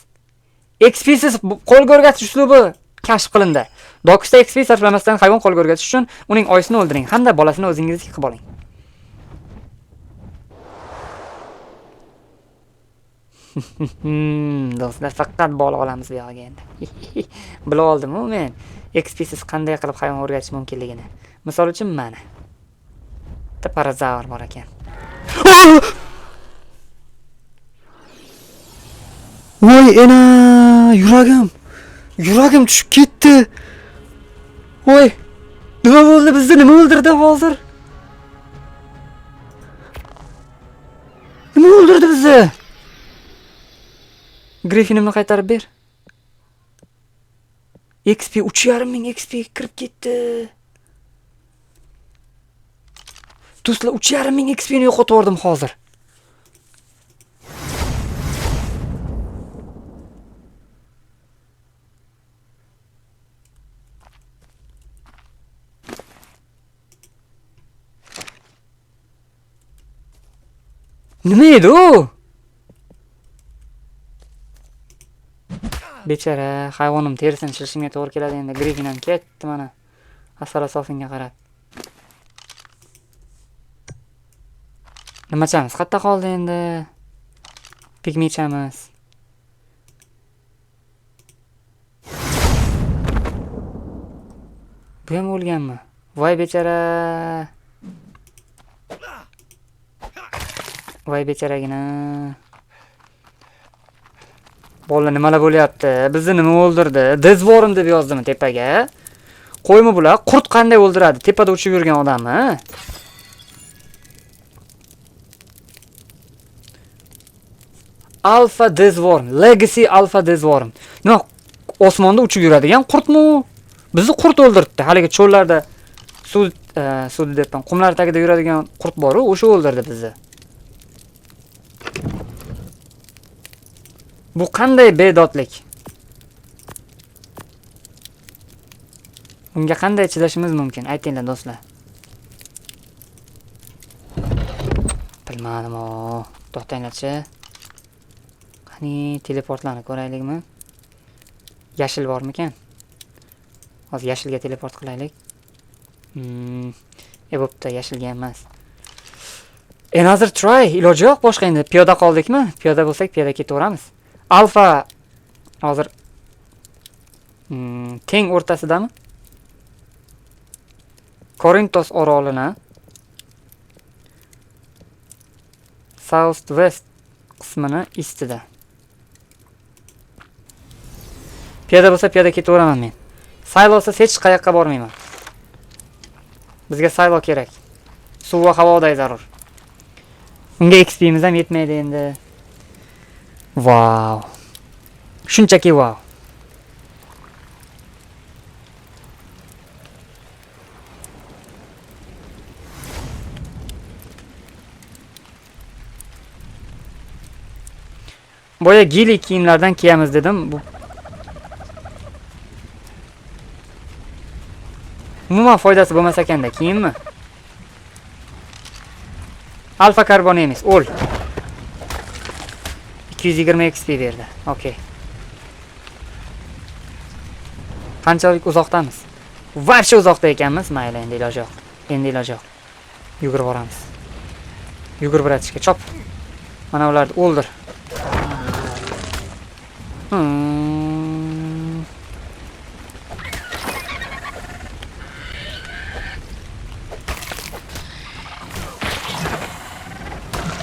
Speaker 1: qo'lga o'rgatish uslubi kashf qilindi. Dokusda XP sarflamasdan hayvon qo'lga o'rgatish uchun uning oyisini o'ldiring hamda bolasini o'zingizniki qilib oling. Do'stlar, faqat bola olamiz bu yoqqa endi. Bila oldim-ku men XP'siz qanday qilib hayvon o'rgatish mumkinligini. Misol uchun mana. Bitta parazavr bor ekan. Voy ena, yuragim tushib ketdi. Voy, nima bo'ldi? Bizni nima o'ldirdi hozir? Nima o'ldirdi bizni? Griffinimni qaytarib ber. XP 3,5 XP kirib ketdi. Do'stlar, 3,5 XP ni yo'qotib yubordim hozir. Nima edi u? Bechara hayvonim terisini shilishimga to'g'ri keladi endi. Griffin ham ketdi mana. Asar-asofinga qarab. Nimachamiz qayerda qoldi endi? Pigmichamiz. Bu ham o'lganmi? Voy bechara. Voy becharagina. Bola nimalar bo'lyapti? Bizni nima o'ldirdi? Dezvorim deb yozdimi tepaga? Qo'ymi bular? Qurt qanday o'ldiradi? Tepada uchib yurgan odamni? Alpha Deathworm, Legacy Alpha Deathworm. Nima osmonda uchib yuradigan qurtmi u? Bizni qurt o'ldirdi. Haligi cho'llarda suv debman, qumlar tagida yuradigan qurt bor, o'sha o'ldirdi bizni. Bu qanday bedodlik? Unga qanday chidashimiz mumkin? Aytinglar do'stlar. Bilmadim o. To'xtanglar-chi. Qani teleportlarni ko'raylikmi? Yashil bormikan? Hozir yashilga teleport qilaylik. Bo'pti, yashilga emas. Another try. Iloji yo'q, boshqa endi piyoda qoldikmi? Piyoda bo'lsak, piyoda ketaveramiz. Alfa hozir teng o'rtasidami? Korintos orolini South West qismini istida. Piyoda bo'lsa piyoda ketaveraman men. Saylosiz hech qayoqqa bormayman. Bizga saylo kerak. Suv va havoday zarur. Unga XP'miz ham yetmaydi endi. Wow. Shunchaki wow. Boya gili kiyimlardan kiyamiz dedim. Bu umuman foydasi bo'lmas ekanda kiyimmi? Alfa karbon emas, o'l. 220 XP berdi. Okay. Qanchalik uzoqdamiz? Varsha uzoqda ekanmiz. Mayli, endi iloji yo'q. Endi iloji yo'q. Yugurib boramiz. Yugur bratishga, chop. Mana ularni o'ldir.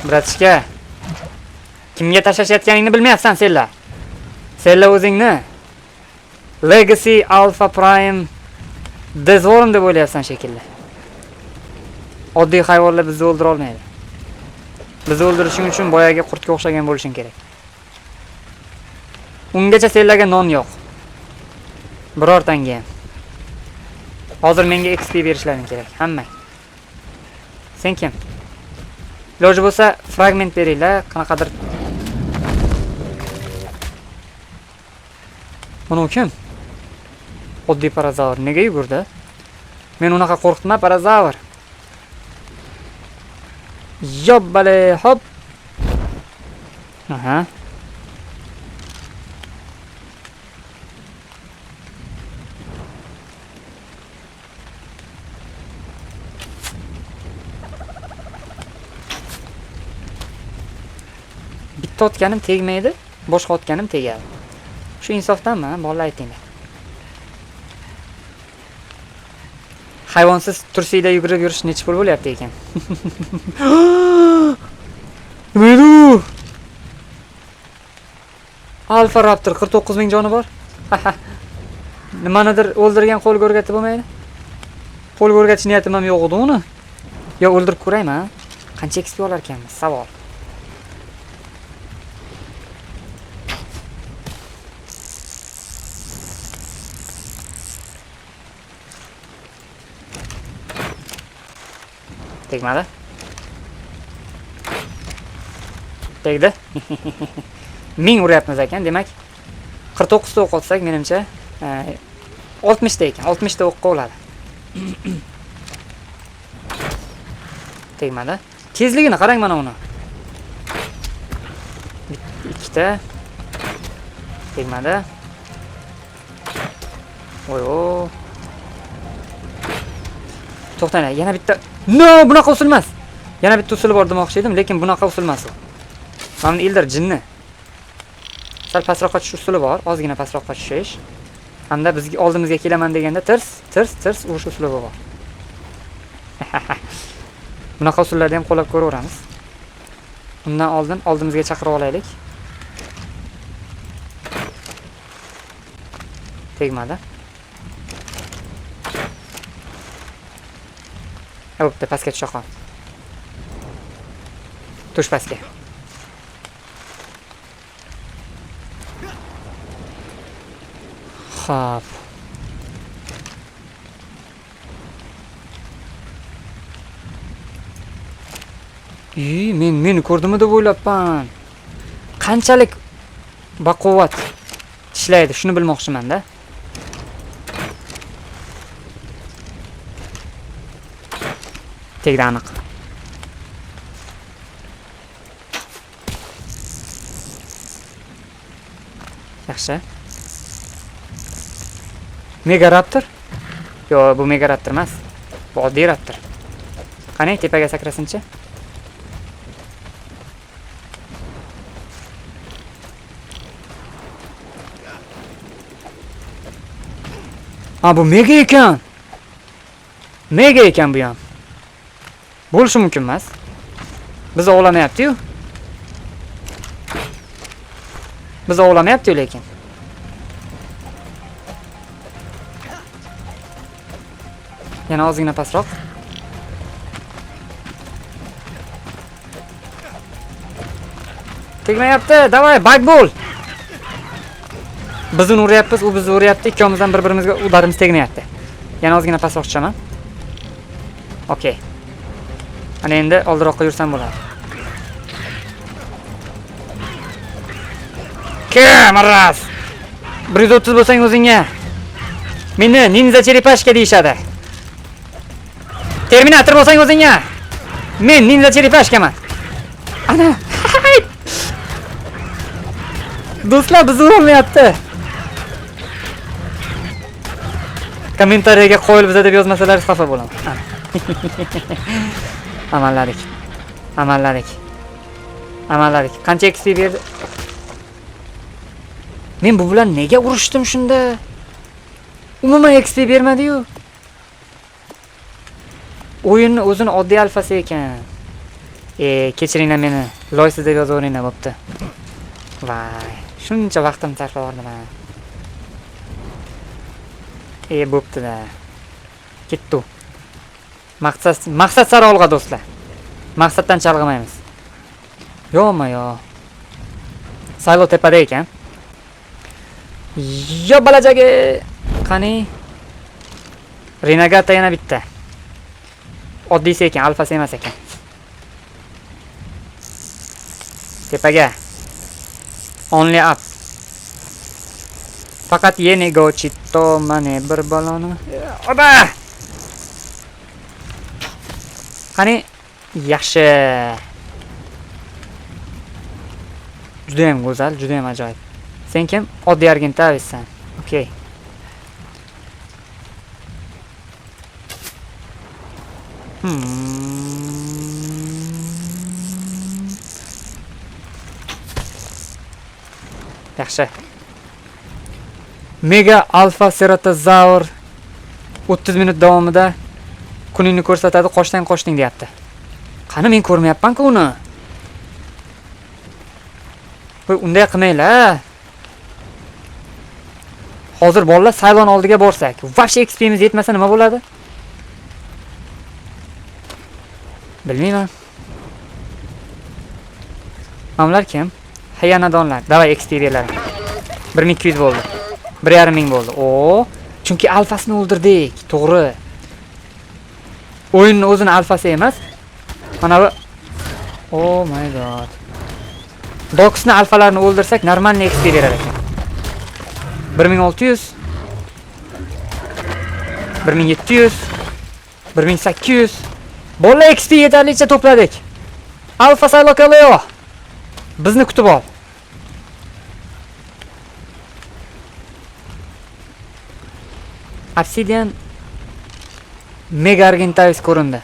Speaker 1: Bratishka. Kimga tashlashayotganingni bilmayapsan senlar. Senlar o'zingni Legacy Alpha Prime Deathworm deb o'ylayapsan shekilli. Oddiy hayvonlar bizni o'ldira olmaydi. Bizni o'ldirishing uchun boyagi qurtga o'xshagan bo'lishing kerak. Ungacha senlarga non yo'q. Birortanga ham. Hozir menga XP berishlaring kerak, hammang. Sen kim? Iloji bo'lsa fragment beringlar, qanaqadir. Mana kim? Oddiy parazavr nega yugurdi? Men unaqa qo'rqitma parazavr. Yobbale, hop. Aha. Bitta otganim tegmaydi, boshqa otganim tegadi. Shu insofdanmi, bolalar aytinglar. Hayvonsiz tursiyda yugurib yurish necha pul bo'lyapti ekan? Nima Alfa Raptor 49 ming joni bor. Nimanidir o'ldirgan qo'lga o'rgatib bo'lmaydi? Qo'lga o'rgatish niyatim ham yo'q edi uni. Yo o'ldirib ko'raymi? Qancha XP olar ekanmiz? Savol. Tegmadi. Tegdi. 1000 uryapmiz ekan, demak 49 ta o'q otsak menimcha 60 ta ekan, 60 ta o'qqa o'ladi. Tegmadi. Tezligini qarang mana uni. Ikkita. Tegmadi. Voy. To'xtanglar, yana bitta. No, bunaqa usul emas. Yana bitta usuli bor demoqchi edim, lekin bunaqa usul emas u. Mana ildir jinni. Sal pastroqqa tushish usuli bor, ozgina pastroqqa tushish. Hamda bizga oldimizga kelaman deganda tirs urish usuli bor. Bunaqa usullarni ham qo'llab ko'raveramiz. Undan oldin oldimizga chaqirib olaylik. Tegmadi. Bo'pti, pastga tusha qol. Tush pastga. Xo'p. Meni ko'rdimi deb o'ylabman. Qanchalik baquvvat ishlaydi, shuni bilmoqchiman-da. Tegdi aniq. Yaxshi. Megaraptor? Yo'q, bu Megaraptor emas. Bu oddiy raptor. Qani, tepaga sakrasinchi. Ha, bu mega ekan. Mega ekan bu ham. Bo'lishi mumkin emas. Biz ovlamayapti-yu. Biz ovlamayapti lekin. Yana ozgina pastroq. Tegmayapti. Davay, bug bo'l. Bizni uryapmiz, u bizni uryapti. Ikkovimizdan bir-birimizga udarimiz tegmayapti. Yana ozgina pastroq tushaman. Okey. Ana endi oldiroqqa yursam bo'ladi. Kim arras? 130 bo'lsang o'zingga. Meni ninja cherepashka deyshadi. Terminator bo'lsang o'zingga. Men ninja cherepashkaman. Ana. Do'stlar, biz urolmayapti. Kommentariyaga qo'yil biza deb yozmasalar xafa bo'laman. Amalladik. Qancha XP berdi? Men bu bilan nega urushdim shunda? Umuman XP bermadi-yu. O'yinni o'zini oddiy alfasi ekan. Kechiringlar meni. Loysiz deb yozaveringlar, bo'pti. Vay, shuncha vaqtim sarflab yubordim. Bo'pti-da. Ketdi. Maqsad sari olg'a do'stlar. Maqsaddan chalg'imaymiz. Yo'qmi-yo. Saylo tepada ekan. Yo balajagi. Qani? Renegata yana bitta. Oddiysi ekan, alfasi emas ekan. Tepaga. Only up. Faqat yenigo chitto mane bir baloni. Oba! Qani, yaxshi. Juda ham go'zal, juda ham ajoyib. Sen kim? Oddiy Argentavissan. Okey. Yaxshi. Mega Alpha Ceratosaur 30 minut davomida kuningni ko'rsatadi, qo'shning deyapti. Qani men ko'rmayapman-ku uni. Qo'y, unday qilmanglar. Hozir bolalar saylon oldiga borsak, vaqt XP'miz yetmasa nima bo'ladi? Bilmayman. Amlar kim? Hayanadonlar. Davay XP berlar. 1200 bo'ldi. 1.5 bo'ldi. Chunki alfasini o'ldirdik. To'g'ri. O'yinning o'zini alfasi emas. Mana bu. Oh my god. Dogsni alfalarini o'ldirsak normalniy XP berar ekan. 1600 1700 1800 Bola XP yetarlicha to'pladik. Alfa Saylokaleo. Bizni kutib ol. Obsidian Mega Argentavis ko'rindi.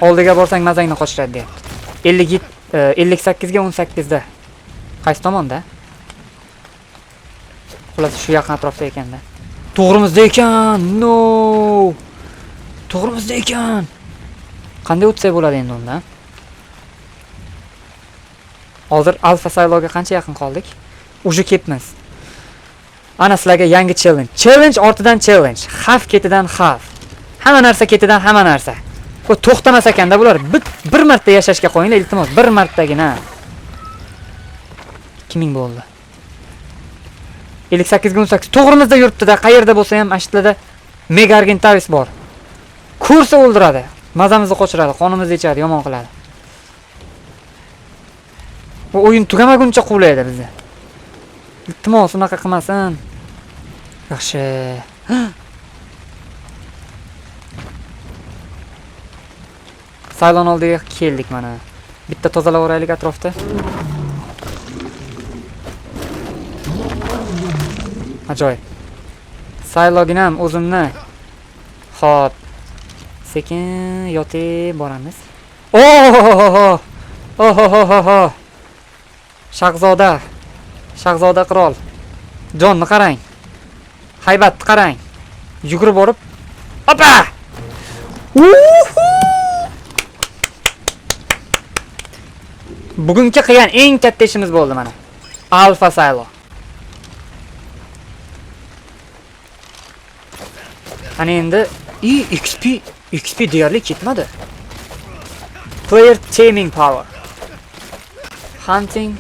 Speaker 1: Oldiga borsang mazangni qochiradi deyapti. 58 ga 18 da. Qaysi tomonda? Xullas shu yaqin atrofda ekanda. To'g'rimizda ekan. No. To'g'rimizda ekan. Qanday o'tsa bo'ladi endi undan? Hozir Alpha Sayloga qancha yaqin qoldik? Uje ketmiz. Ana sizlarga yangi challenge. Challenge ortidan challenge. Xavf ketidan xavf. Hamma narsa ketidan hamma narsa. Qo'y to'xtamas ekanda bular. Bir marta yashashga qo'yinglar, iltimos. Bir martagina. 2000 bo'ldi. 58 ga 18 to'g'rimizda yuribdi-da, qayerda bo'lsa ham ashtlada Mega Argentavis bor. Ko'rsa o'ldiradi. Mazamizni qochiradi, qonimizni ichadi, yomon qiladi. Bu o'yin tugamaguncha quvlaydi bizni. Iltimos unaqa qilmasin. Yaxshi. Saylon oldiga keldik mana. Bitta tozalaveraylik atrofda. Ajoyib. Sayloginam o'zimni. Xo'p. Sekin yotib boramiz. Oh! Oh! Shahzoda. Shahzoda qirol. Jonni qarang. Haybatni qarang. Yugurib borib. Opa! Bugungi qilgan eng katta ishimiz bo'ldi mana. Alfa Saylo. Ana endi XP deyarli ketmadi. Player taming power. Hunting.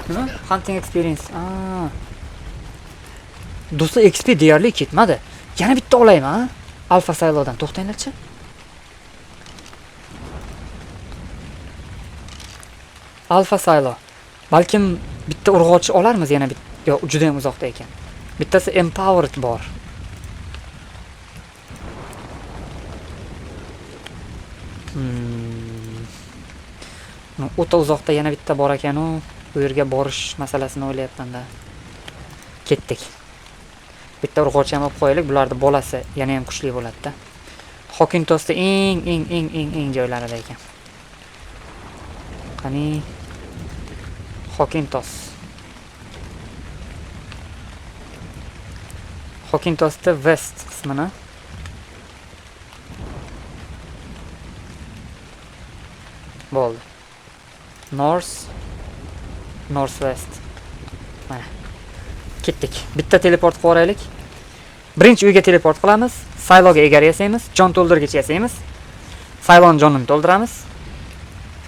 Speaker 1: Nima? Hunting experience. Do'stlar XP deyarli ketmadi. Yana bitta olayman. Alfa Saylodan to'xtanglarchi. Alfa Saylo. Balkim bitta urg'ochi olarmiz yana bitta. Yo'q, juda ham uzoqda ekan. Bittasi empowered bor. O'ta uzoqda yana bitta bor ekan-u, u yerga borish masalasini o'ylayapman-da. Ketdik. Bitta urg'ochi ham olib qo'yaylik, bularning bolasi yana ham kuchli bo'ladi-da. Hokintosda eng joylarida ekan. Qani Hokintos. Hokintosda West qismini bo'ldi. Northwest. Mana. Ketdik. Bitta teleport qo'raylik. Birinchi uyga teleport qilamiz. Sayloga egar yasaymiz, jon to'ldirgich yasaymiz. Saylon jonini to'ldiramiz.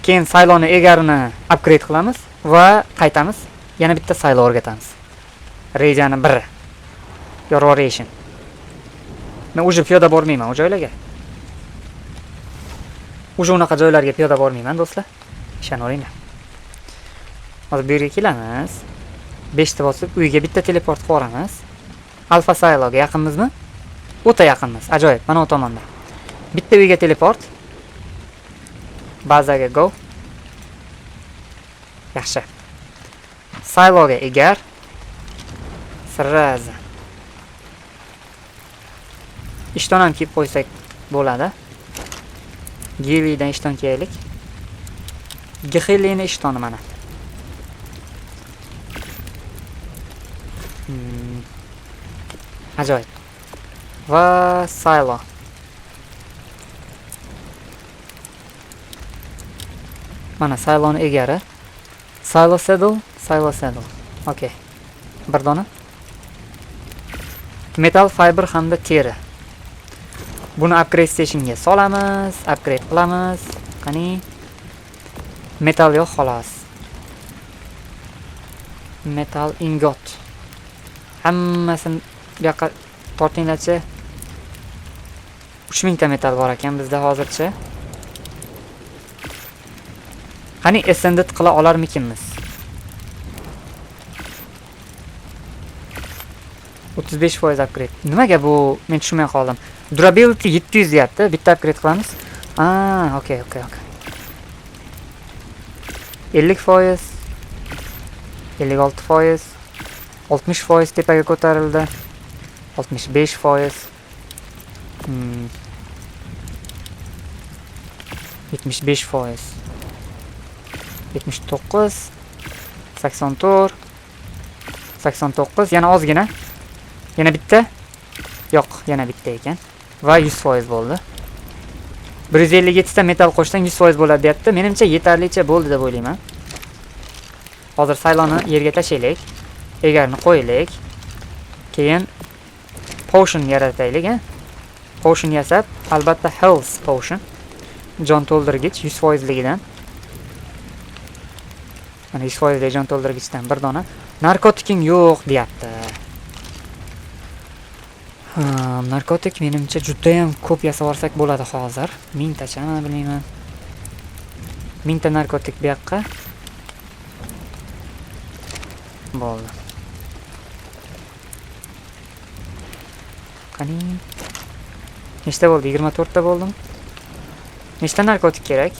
Speaker 1: Keyin Sayloni egarini upgrade qilamiz va qaytamiz. Yana bitta Saylo o'rgatamiz. Rejani biri. Your variation. Men uje piyoda bormayman u joylarga. Uje unaqa joylarga piyoda bormayman do'stlar. Ishonaveringlar. Hozir bu yerga kelamiz. 5 ta bosib uyga bitta teleport qo'ramiz. Alfa Sayloga yaqinmizmi? O'ta yaqinmiz. Ajoyib. Mana o tomonda. Bitta uyga teleport. Bazaga go. Yaxshi. Sayloga egar. Sirraza. Ishton ham kiyib qo'ysak bo'ladi. Gilidan ishton kiyaylik. Gihilini ishtoni mana. Ajoyib. Va Saylo. Mana Sayloni egari. Saylo saddle. Okay. Bir dona. Metal fiber hamda teri. Buni upgrade stationga solamiz, upgrade qilamiz. Qani metal yo'q xolos. Metal ingot. Hammasini bu yoqqa tortinglarchi. 3000 ta metal bor ekan bizda hozircha. Qani ascended qila olarmikinmiz? 35% upgrade. Nimaga bu? Men tushunmay qoldim. Durability 700 deyapti. Bitta upgrade qilamiz. Okay. 50%, 56%, 60% tepaga ko'tarildi. 65%. 75%. 79, 84, 89, yana ozgina. Yana bitta? Yo'q, yana bitta ekan. Va 100% bo'ldi. 157 ta metal qo'shsang 100% bo'ladi deyapti. Menimcha yetarlicha bo'ldi deb o'ylayman. Hozir Sayloni yerga tashlaylik. Egarni qo'yaylik. Keyin potion yarataylik, Potion yasab, albatta health potion. Jon to'ldirgich 100% ligidan. Mana 100% jon to'ldirgichdan bir dona. Narkotiking yo'q deyapti. Narkotik menimcha juda ham ko'p yasab olsak bo'ladi hozir. 1000 tachami bilmayman. 1000 ta narkotik bu yoqqa. Bo'ldi. Qani. Nechta bo'ldi? 24 ta bo'ldimi? Nechta narkotik kerak?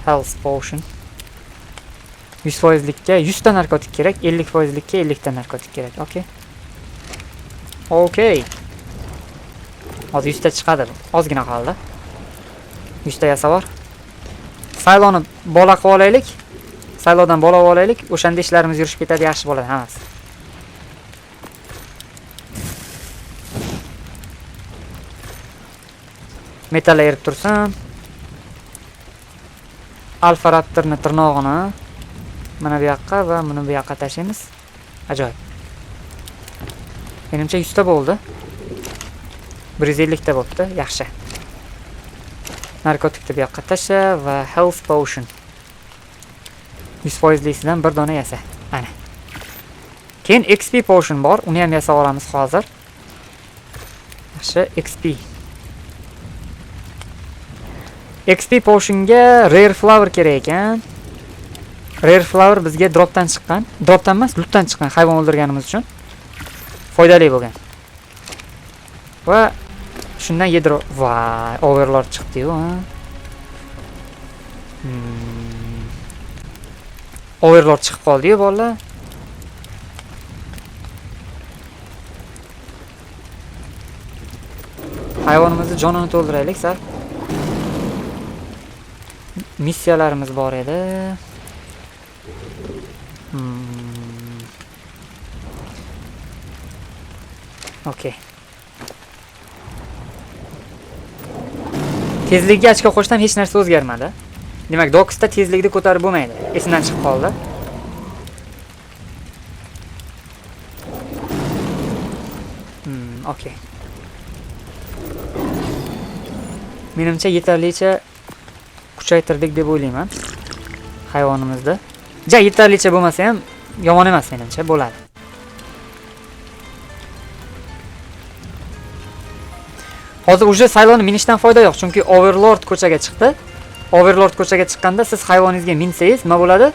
Speaker 1: Health potion. 100% likka 100 ta narkotik kerak, 50% likka 50 ta narkotik kerak. Okey. Okey. Hozir 100 ta chiqadi. Ozgina qoldi. 100 ta yasab bor. Sayloni bola qilib olaylik. Saylodan bola olib olaylik. O'shanda ishlarimiz yurishib ketadi, yaxshi bo'ladi hammasi. Metall erib tursin. Alfa Raptorni tirnog'ini mana bu yoqqa va buni bu yoqqa tashlaymiz. Ajoyib. Menimcha 100 ta bo'ldi. 150 ta bo'libdi, yaxshi. Narkotikni bu yoqqa tashla va health potion. 100% lisidan bir dona yasa. Ana. Keyin XP potion bor, uni ham yasab olamiz hozir. Yaxshi, XP. XP potionga rare flower kerak ekan. Rare flower bizga dropdan chiqqan. Dropdan emas, lootdan chiqqan hayvon o'ldirganimiz uchun. Foydali bo'lgan. Va shundan yedro. Voy, overlord chiqdi-yu, ha. Overlord chiqib qoldi-yu, bolalar. Hayvonimizni jonini to'ldiraylik, sal. Missiyalarimiz bor edi. Okey. Tezlikka ochko qo'shsam hech narsa o'zgarmadi. Demak, Docksda tezlikni ko'tarib bo'lmaydi. Esimdan chiqib qoldi. Okey. Menimcha yetarlicha kuchaytirdik deb o'ylayman hayvonimizda. Ja, yetarlicha bo'lmasa ham yomon emas menimcha, bo'ladi. Hozir uje sayloni minishdan foyda yo'q, chunki Overlord ko'chaga chiqdi. Overlord ko'chaga chiqqanda siz hayvoningizga minsangiz, nima bo'ladi?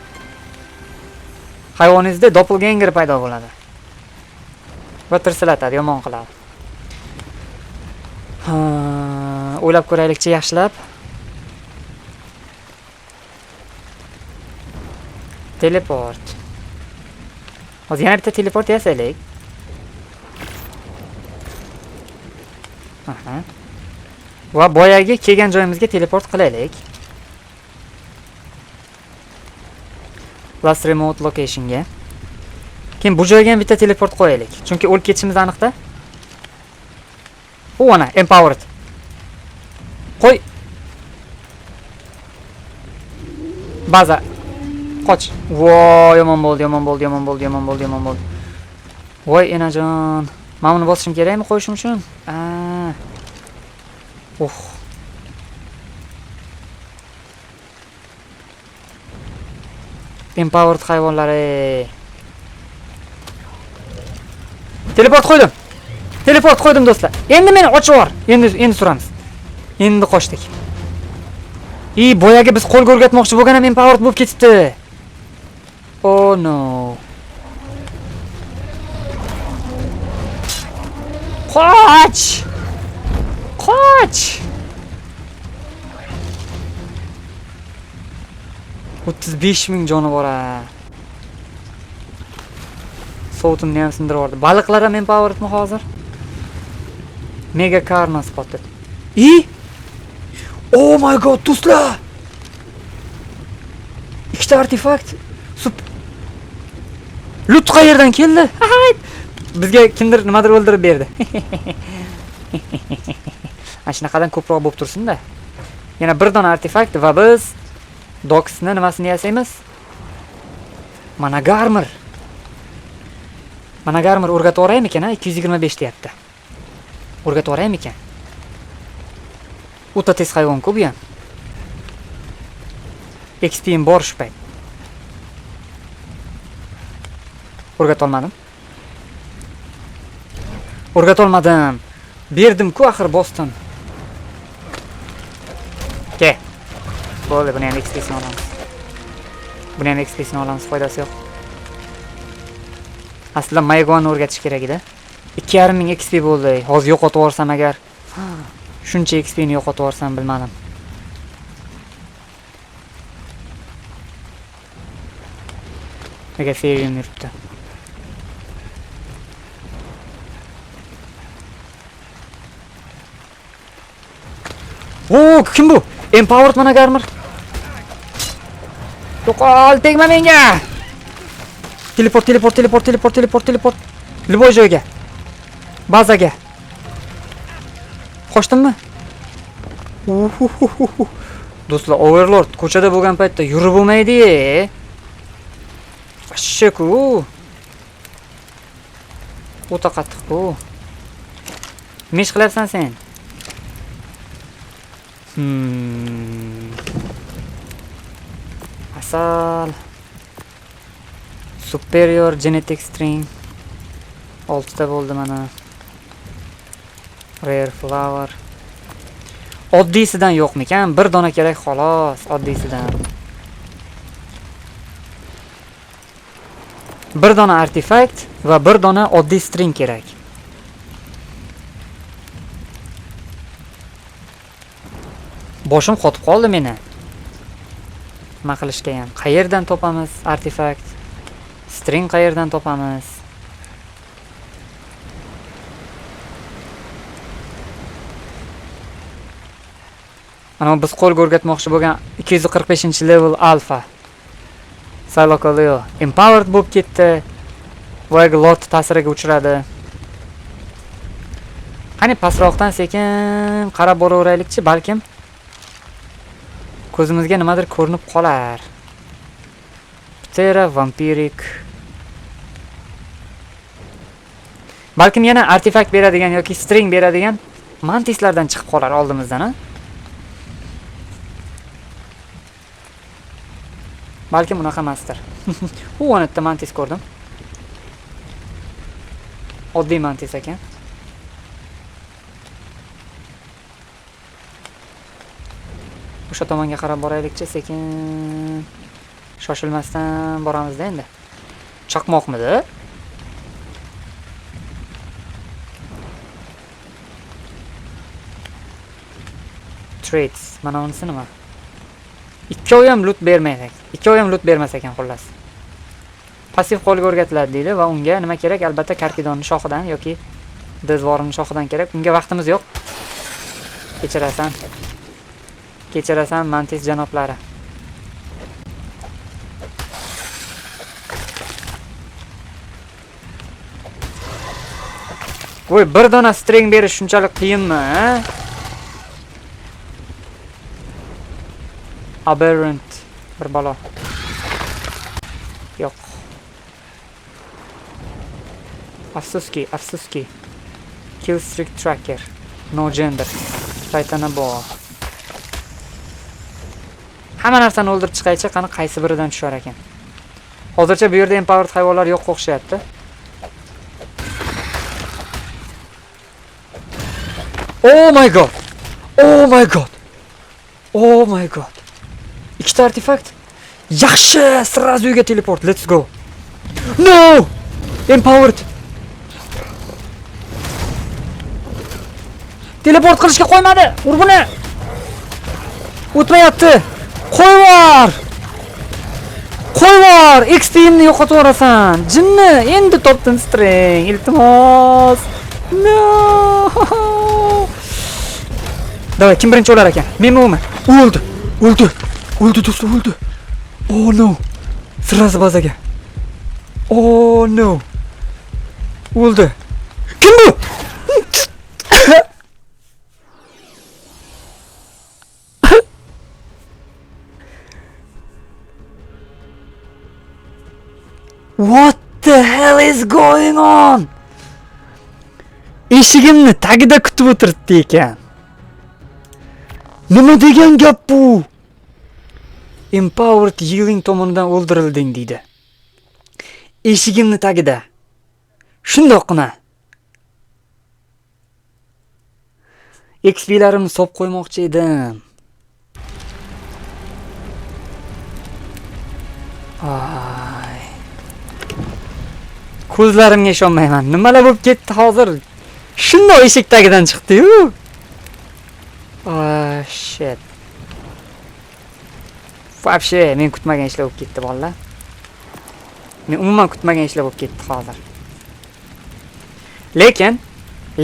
Speaker 1: Hayvoningizda doppelganger paydo bo'ladi. Va tirsilatadi, yomon qiladi. O'ylab ko'raylikchi yaxshilab. Teleport. Hozir yana bitta teleport yasaylik. Aha. Va boyagi kelgan joyimizga teleport qilaylik. Last remote locationga. Keyin bu joyga ham bitta teleport qo'yaylik. Chunki o'lib ketishimiz aniqda. U ana, empowered. Qo'y. Baza. Qoch. Voy, yomon bo'ldi. Voy, enajon. Men buni bosishim kerakmi qo'yishim uchun? Empowered hayvonlari. Teleport qo'ydim do'stlar. Endi meni ochib yubor. Endi suramiz. Endi qochdik. Boyagi biz qo'lga o'rgatmoqchi bo'lgan ham empowered bo'lib ketibdi. Oh no. Qoch! 35,000 joni bor ha. Sovutimni ham sindirib yubordi. Baliqlar ham empoweredmi hozir? Mega karma spotted. Oh my god, do'stlar! Ikkita artefakt. Loot qayerdan keldi? Bizga kimdir nimadir o'ldirib berdi. Ana shunaqadan ko'proq bo'lib tursin-da. Yana bir dona artefakt va biz Docksni nimasini yasaymiz? Managarmir o'rgatib yuboraymikan, 225 deyapti. O'rgatib yuboraymikan? O'ta tez hayvon-ku bu ham. XP'm bor shu payt. O'rgatolmadim. O'rgatolmadim. Berdim-ku axir bosdim. Ke. Bo'ldi, buni ham XP'sini olamiz. Buni ham XP'sini olamiz, foydasi yo'q. Aslida Maygonni o'rgatish kerak edi. 2,5 ming XP bo'ldi. Hozir yo'qotib yuborsam agar shuncha XP ni yo'qotib yuborsam bilmadim. Nega Ferium yuribdi? Oo, kim bu? Empowered mana garmir. Yo'qol, tegma menga. Teleport. Любой joyga. Bazaga. Qochdimmi? Do'stlar, Overlord ko'chada bo'lgan paytda yurib bo'lmaydi. Ashku. O'ta qattiq-ku. Nima ish qilyapsan sen? Asal. Superior genetic string. 6 ta bo'ldi mana. Rare flower. Oddiysidan yo'qmikan? Bir dona kerak xolos, oddiysidan. Bir dona artifact va bir dona oddiy string kerak. Boshim qotib qoldi meni. Nima qilishga ham? Qayerdan topamiz artifact? String qayerdan topamiz? Ana biz qo'lga o'rgatmoqchi bo'lgan 245-level alfa. Salokolio empowered bo'lib ketdi. Voyaga lot ta'siriga uchradi. Qani pastroqdan sekin qarab boraveraylikchi, balkim ko'zimizga nimadir ko'rinib qolar. Ptera vampiric. Balkim yana artefakt beradigan yoki string beradigan mantislardan chiqib qolar oldimizdan, ha? Balkim unaqa emasdir. U o'nta mantis ko'rdim. Oddiy mantis ekan. O'sha tomonga qarab boraylikchi, sekin. Shoshilmasdan boramiz-da endi. Chaqmoqmidi? Traits. Mana unisi nima? Ikkovi ham loot bermaydi. Ikkovi ham loot bermas ekan xullas. Passiv qo'lga o'rgatiladi deydi va unga nima kerak? Albatta karkidonning shoxidan yoki dezvorning shoxidan kerak. Unga vaqtimiz yo'q. Kechirasan mantis janoblari. Voy, bir dona string berish shunchalik qiyinmi, ha? Aberrant bir balo. Yo'q. Afsuski. Kill streak tracker. No gender. Taytana bor. Hamma narsani o'ldirib chiqaychi, qani qaysi biridan tushar ekan. Hozircha bu yerda empowered hayvonlar yo'q o'xshayapti. Oh my god. Ikkita artefakt. Yaxshi, sразу uyga teleport. Let's go. No! Empowered. Teleport qilishga qo'ymadi. Ur buni. O'tmayapti. Qo'yvor. XP-ni yo'qotib yuborasan. Jinni, endi topdim string. Iltimos. No! Davay, kim birinchi o'lar ekan? Menmi? O'ldi do'stlar, o'ldi. Oh no. Sразу bazaga. Oh no. O'ldi. Kim bu? What the hell is going on? Eshigimni tagida kutib o'tiribdi ekan. Nima degan gap bu? Empowered Healing tomonidan o'ldirilding deydi. eshigimni tagida. Shundoqqina. XP'larimni sop qo'ymoqchi edim. Ay. Ko'zlarimga ishonmayman. Nimalar bo'lib ketdi hozir? Shundoq eshik tagidan chiqdi-yu. Oh shit. Вообще men kutmagan ishlar bo'lib ketdi bolalar. Men umuman kutmagan ishlar bo'lib ketdi hozir.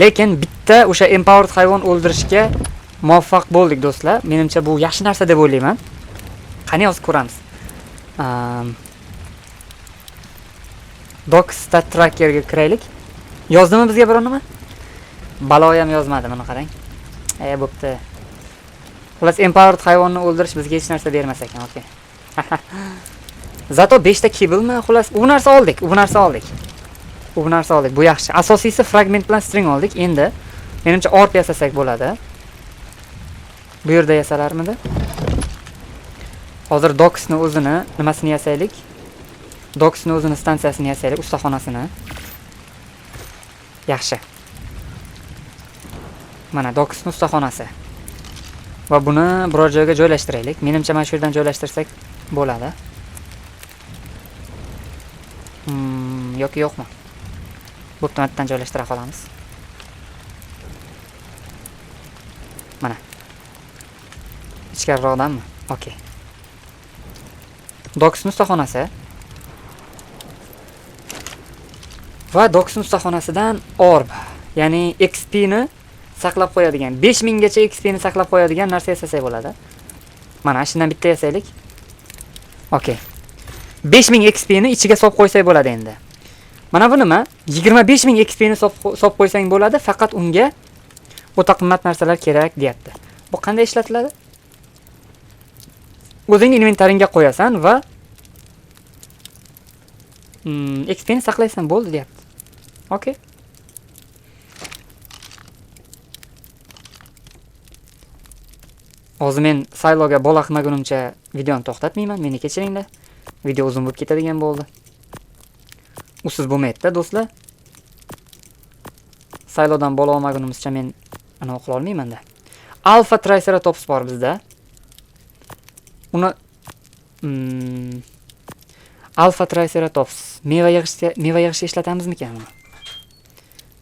Speaker 1: Lekin bitta o'sha empowered hayvon o'ldirishga muvaffaq bo'ldik do'stlar. Menimcha bu yaxshi narsa deb o'ylayman. Qani hozir ko'ramiz. Doc stat trackerga kiraylik. Yozdimi bizga biror nima? Balo ham yozmadi, mana qarang. Bo'pti. Xullas empowered hayvonni o'ldirish bizga hech narsa bermas ekan, okey. Zato 5 ta kiblmi? Xullas, u narsa oldik. Bu yaxshi. Asosiysi fragment bilan string oldik. Endi menimcha orb yasasak bo'ladi. Bu yerda yasalarmidi? Hozir Docsni o'zini nimasini yasaylik? Docsni o'zini stansiyasini yasaylik, ustaxonasini. Yaxshi. Mana Docsni ustaxonasi. Va buni biror joyga joylashtiraylik. Menimcha mana shu yerdan joylashtirsak bo'ladi. Yoki yo'qmi? Bu to'natdan joylashtira qolamiz. Mana. Ichkariroqdanmi? Okey. Docsni ustaxonasi. Va Docsni ustaxonasidan orb, ya'ni XP ni saqlab qo'yadigan, 5000 gacha XP ni saqlab qo'yadigan narsa yasasak bo'ladi. Mana shundan bitta yasaylik. Okey. 5000 XP ni ichiga solib qo'ysak bo'ladi endi. Mana bu nima? 25000 XP ni solib qo'ysang bo'ladi, faqat unga o'ta qimmat narsalar kerak deyapti. Bu qanday ishlatiladi? O'zing inventaringga qo'yasan va XP ni saqlaysan bo'ldi deyapti. Okey. Hozir men sayloga bola qilmagunimcha videoni to'xtatmayman, meni kechiringlar. Video uzun bo'lib ketadigan bo'ldi. Usiz bo'lmaydi-da do'stlar. Saylodan bola olmagunimizcha men ana o'qila olmayman-da. Alpha Triceratops bor bizda. Uni Alpha Triceratops meva yig'ishga ishlatamizmi-kan buni?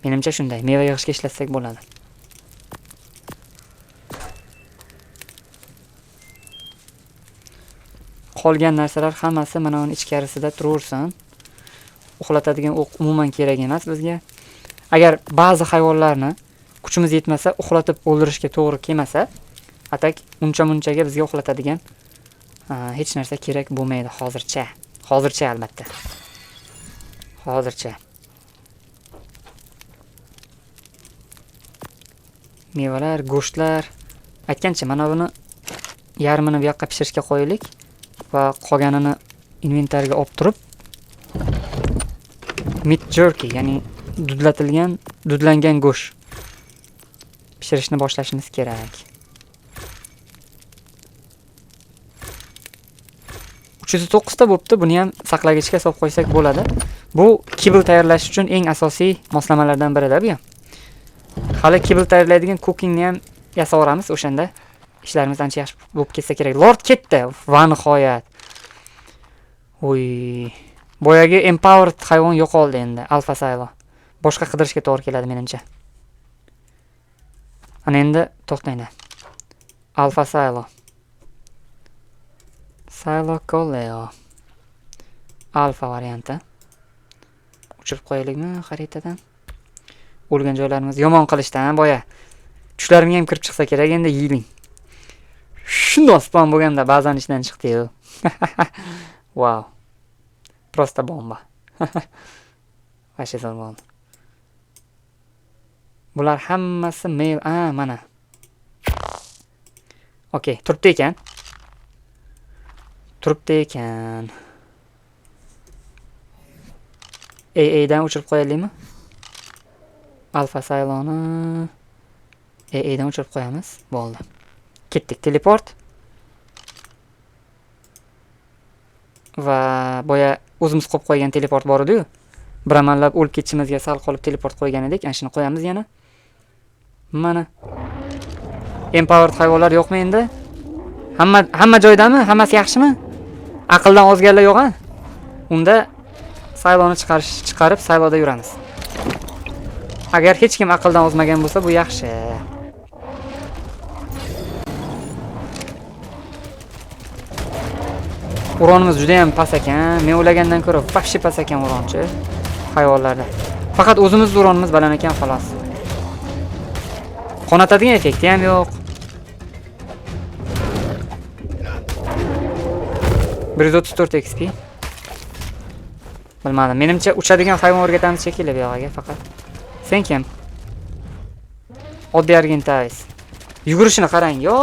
Speaker 1: Menimcha shunday, meva yig'ishga ishlatsak bo'ladi. Qolgan narsalar hammasi mana uning ichkarisida turaversin. Uxlatadigan o'q umuman kerak emas bizga. Agar ba'zi hayvonlarni kuchimiz yetmasa, uxlatib o'ldirishga to'g'ri kelmasa, atak uncha-munchaga bizga uxlatadigan hech narsa kerak bo'lmaydi hozircha. Hozircha albatta. Hozircha. Mevalar, go'shtlar. Aytgancha, mana buni yarmini bu yoqqa pishirishga qo'yaylik va qolganini inventariga olib turib meat jerky, ya'ni dudlangan go'sht pishirishni boshlashimiz kerak. 309 ta bo'pti, buni ham saqlagichga solib qo'ysak bo'ladi. Bu kibl tayyorlash uchun eng asosiy moslamalardan biridir bu ham. Hali kibl tayyorlaydigan cookingni ham yasaveramiz, o'shanda ishlarimiz ancha yaxshi bo'lib ketsa kerak. Lord ketdi, va nihoyat. Oy, boyagi empowered hayvon yo'qoldi endi, Alpha Silo. Boshqa qidirishga to'g'ri keladi menimcha. Ana endi to'xtanglar. Alpha Silo. Silo Coleo. Alpha varianti. Uchirib qo'yaylikmi xaritadan? O'lgan joylarimiz yomon qilishdan boya. Tushlarimga ham kirib chiqsa kerak, endi yiling. Shundoq spam bo'lganda ba'zan ishdan chiqdi-yu. Wow. Просто bomba. Вообще zo'r bo'ldi. Bular hammasi mail, mana. Okey, turibdi ekan. AA dan o'chirib qo'yaylikmi? Alpha Siloni AA dan o'chirib qo'yamiz. Bo'ldi. Ketdik, teleport. va boya o'zimiz qo'yib qo'ygan teleport bor edi-yu. Bir amallab o'lib ketishimizga sal qolib teleport qo'ygan edik. Ana shuni qo'yamiz yana. Mana. Empowered hayvonlar yo'qmi endi? Hamma joydami? Hammasi yaxshimi? Aqldan ozganlar yo'q-a? Unda sayloni chiqarib sayloda yuramiz. Agar hech kim aqldan ozmagan bo'lsa, bu yaxshi. Uronimiz juda ham past ekan. Men o'ylagandan ko'ra vaqti past ekan uronchi hayvonlarda. Faqat o'zimiz uronimiz baland ekan xolos. Qonatadigan effekti ham yo'q. 134 XP. Bilmadim. Menimcha uchadigan hayvon o'rgatamiz shekilli bu yoqqa faqat. Sen kim? Oddiy argentavis. Yugurishini qarang. Yo.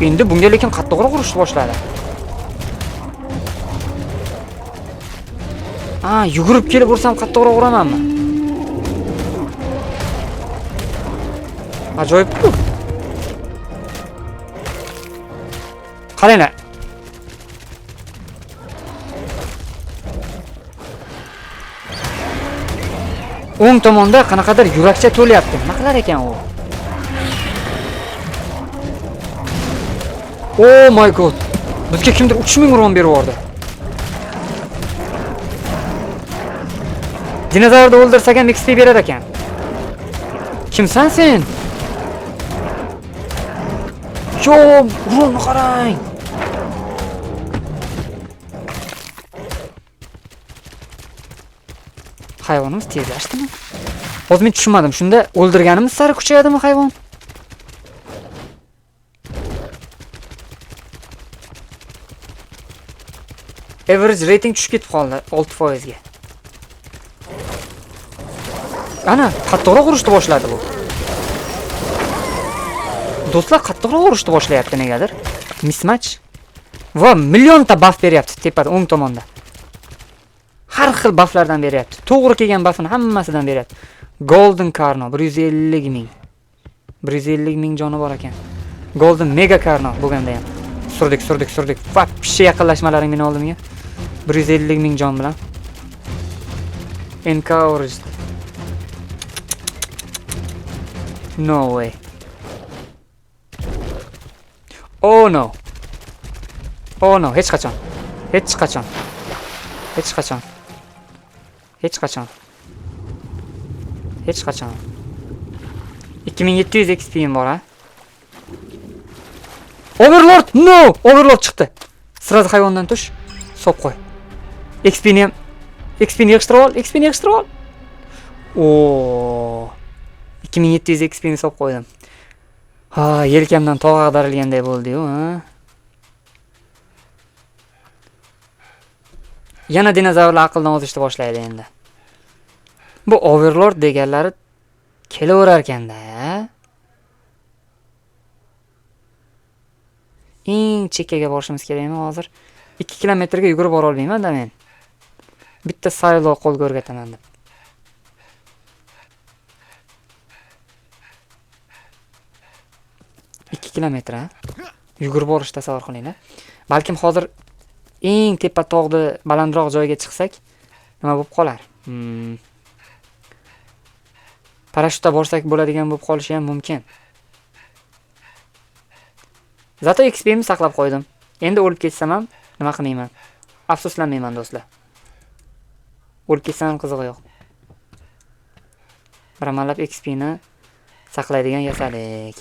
Speaker 1: Endi bunga lekin qattiqroq urishni boshladi. Yugurib kelib ursam qattiqroq uramanmi? Ajoyib-ku. Qaranglar. O'ng tomonda qanaqadir yurakcha to'lyapti. Nima qilar ekan u? Oh my god. Bizga kimdir 3000 uron berib yubordi. Dinozavrni o'ldirsak ham XP berar ekan. Kimsan sen? Yo, uronni qarang. Hayvonimiz tezlashdimi? Hozir men tushunmadim. Shunda o'ldirganimiz sari kuchayadimi hayvon? Average rating tushib ketib qoldi 6% ga. Ana, qattiqroq urishni boshladi bu. Do'stlar, qattiqroq urishni boshlayapti negadir. Mismatch. Va millionta buff beryapti tepada o'ng tomonda. Har xil bufflardan beryapti. To'g'ri kelgan buffini hammasidan beryapti. Golden Carno 150 ming. 150 ming joni bor ekan. Golden Mega Carno bo'lganda ham. Surdik. Va pishi yaqinlashmalaring meni oldimga. 150 ming jon bilan. Encouraged. No way. Oh no. Hech qachon. 2700 XP bor ha. Overlord! No! Overlord chiqdi. Sirasi hayvondan tush. Sop qo'y. XP'ni yig'ishtirib ol. Oo. 2700 XP'ni sop qo'ydim. Yelkamdan tog' ag'darilganday bo'ldi-yu, ha. Yana dinozavrlar aqldan ozishni boshlaydi endi. Bu Overlord deganlari kelaverar ekanda, ha. Eng chekkaga borishimiz kerakmi hozir? 2 kilometrga yugurib bora olmayman-da men. Bitta saylo qo'lga o'rgataman deb. Kilometr yugurib borish tasavvur qilinglar. Balkim hozir eng tepa tog'ni balandroq joyga chiqsak, nima bo'lib qolar? Parashyutda borsak bo'ladigan bo'lib qolishi ham mumkin. Zato XP'ni saqlab qo'ydim. Endi o'lib ketsam ham nima qilmayman. Afsuslanmayman do'stlar. O'lib ketsam ham qizig'i yo'q. Bir amallab XP'ni saqlaydigan yasadik.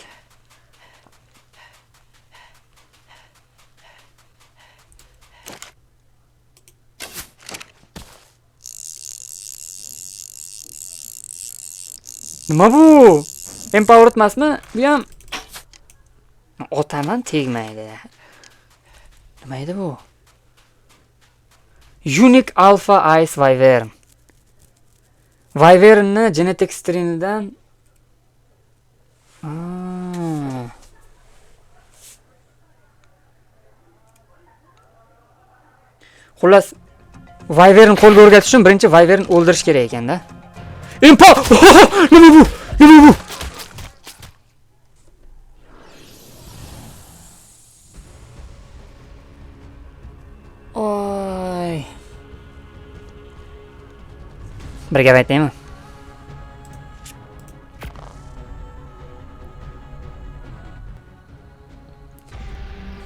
Speaker 1: Nima bu? Empowered emasmi? Bu ham otaman tegmaydi. Nima edi bu? Unique Alpha Ice Wyvern. Wyvernni genetic strainidan xullas Wyvern qo'lga o'rgatish uchun birinchi Wyvern o'ldirish kerak ekanda. Nima bu? Bir gap aytaymi?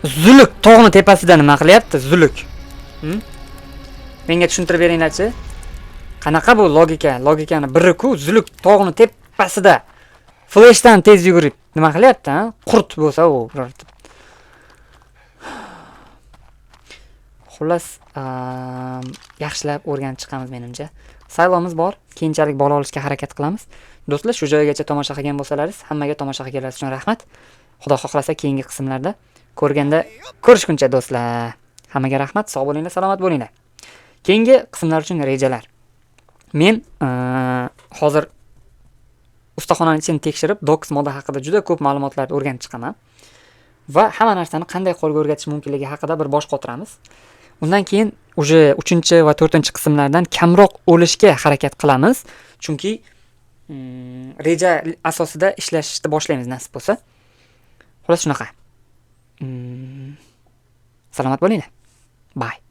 Speaker 1: Zuluk tog'ni tepasida nima qilyapti? Zuluk. Menga tushuntirib beringlar-chi. Qanaqa bu logika? Logikani biri-ku, Zuluk tog'ni tepasida flashdan tez yugurib nima qilyapti, ha? Qurt bo'lsa u biror. Xullas, yaxshilab o'rganib chiqamiz menimcha. Saylovimiz bor, keyinchalik bola olishga harakat qilamiz. Do'stlar, shu joygacha tomosha qilgan bo'lsalaringiz, hammaga tomosha qilganingiz uchun rahmat. Xudo xohlasa keyingi qismlarda ko'rishguncha do'stlar. Hammaga rahmat, sog' bo'linglar, salomat bo'linglar. Keyingi qismlar uchun rejalar. Men hozir ustaxonani ichini tekshirib, Docs moda haqida juda ko'p ma'lumotlarni o'rganib chiqaman. Va hamma narsani qanday qo'lga o'rgatish mumkinligi haqida bir bosh qotiramiz. Undan keyin uje 3 va 4 qismlardan kamroq o'lishga harakat qilamiz. Chunki reja asosida ishlashni boshlaymiz nasib bo'lsa. Xo'sh shunaqa. Salomat bo'linglar. Bye.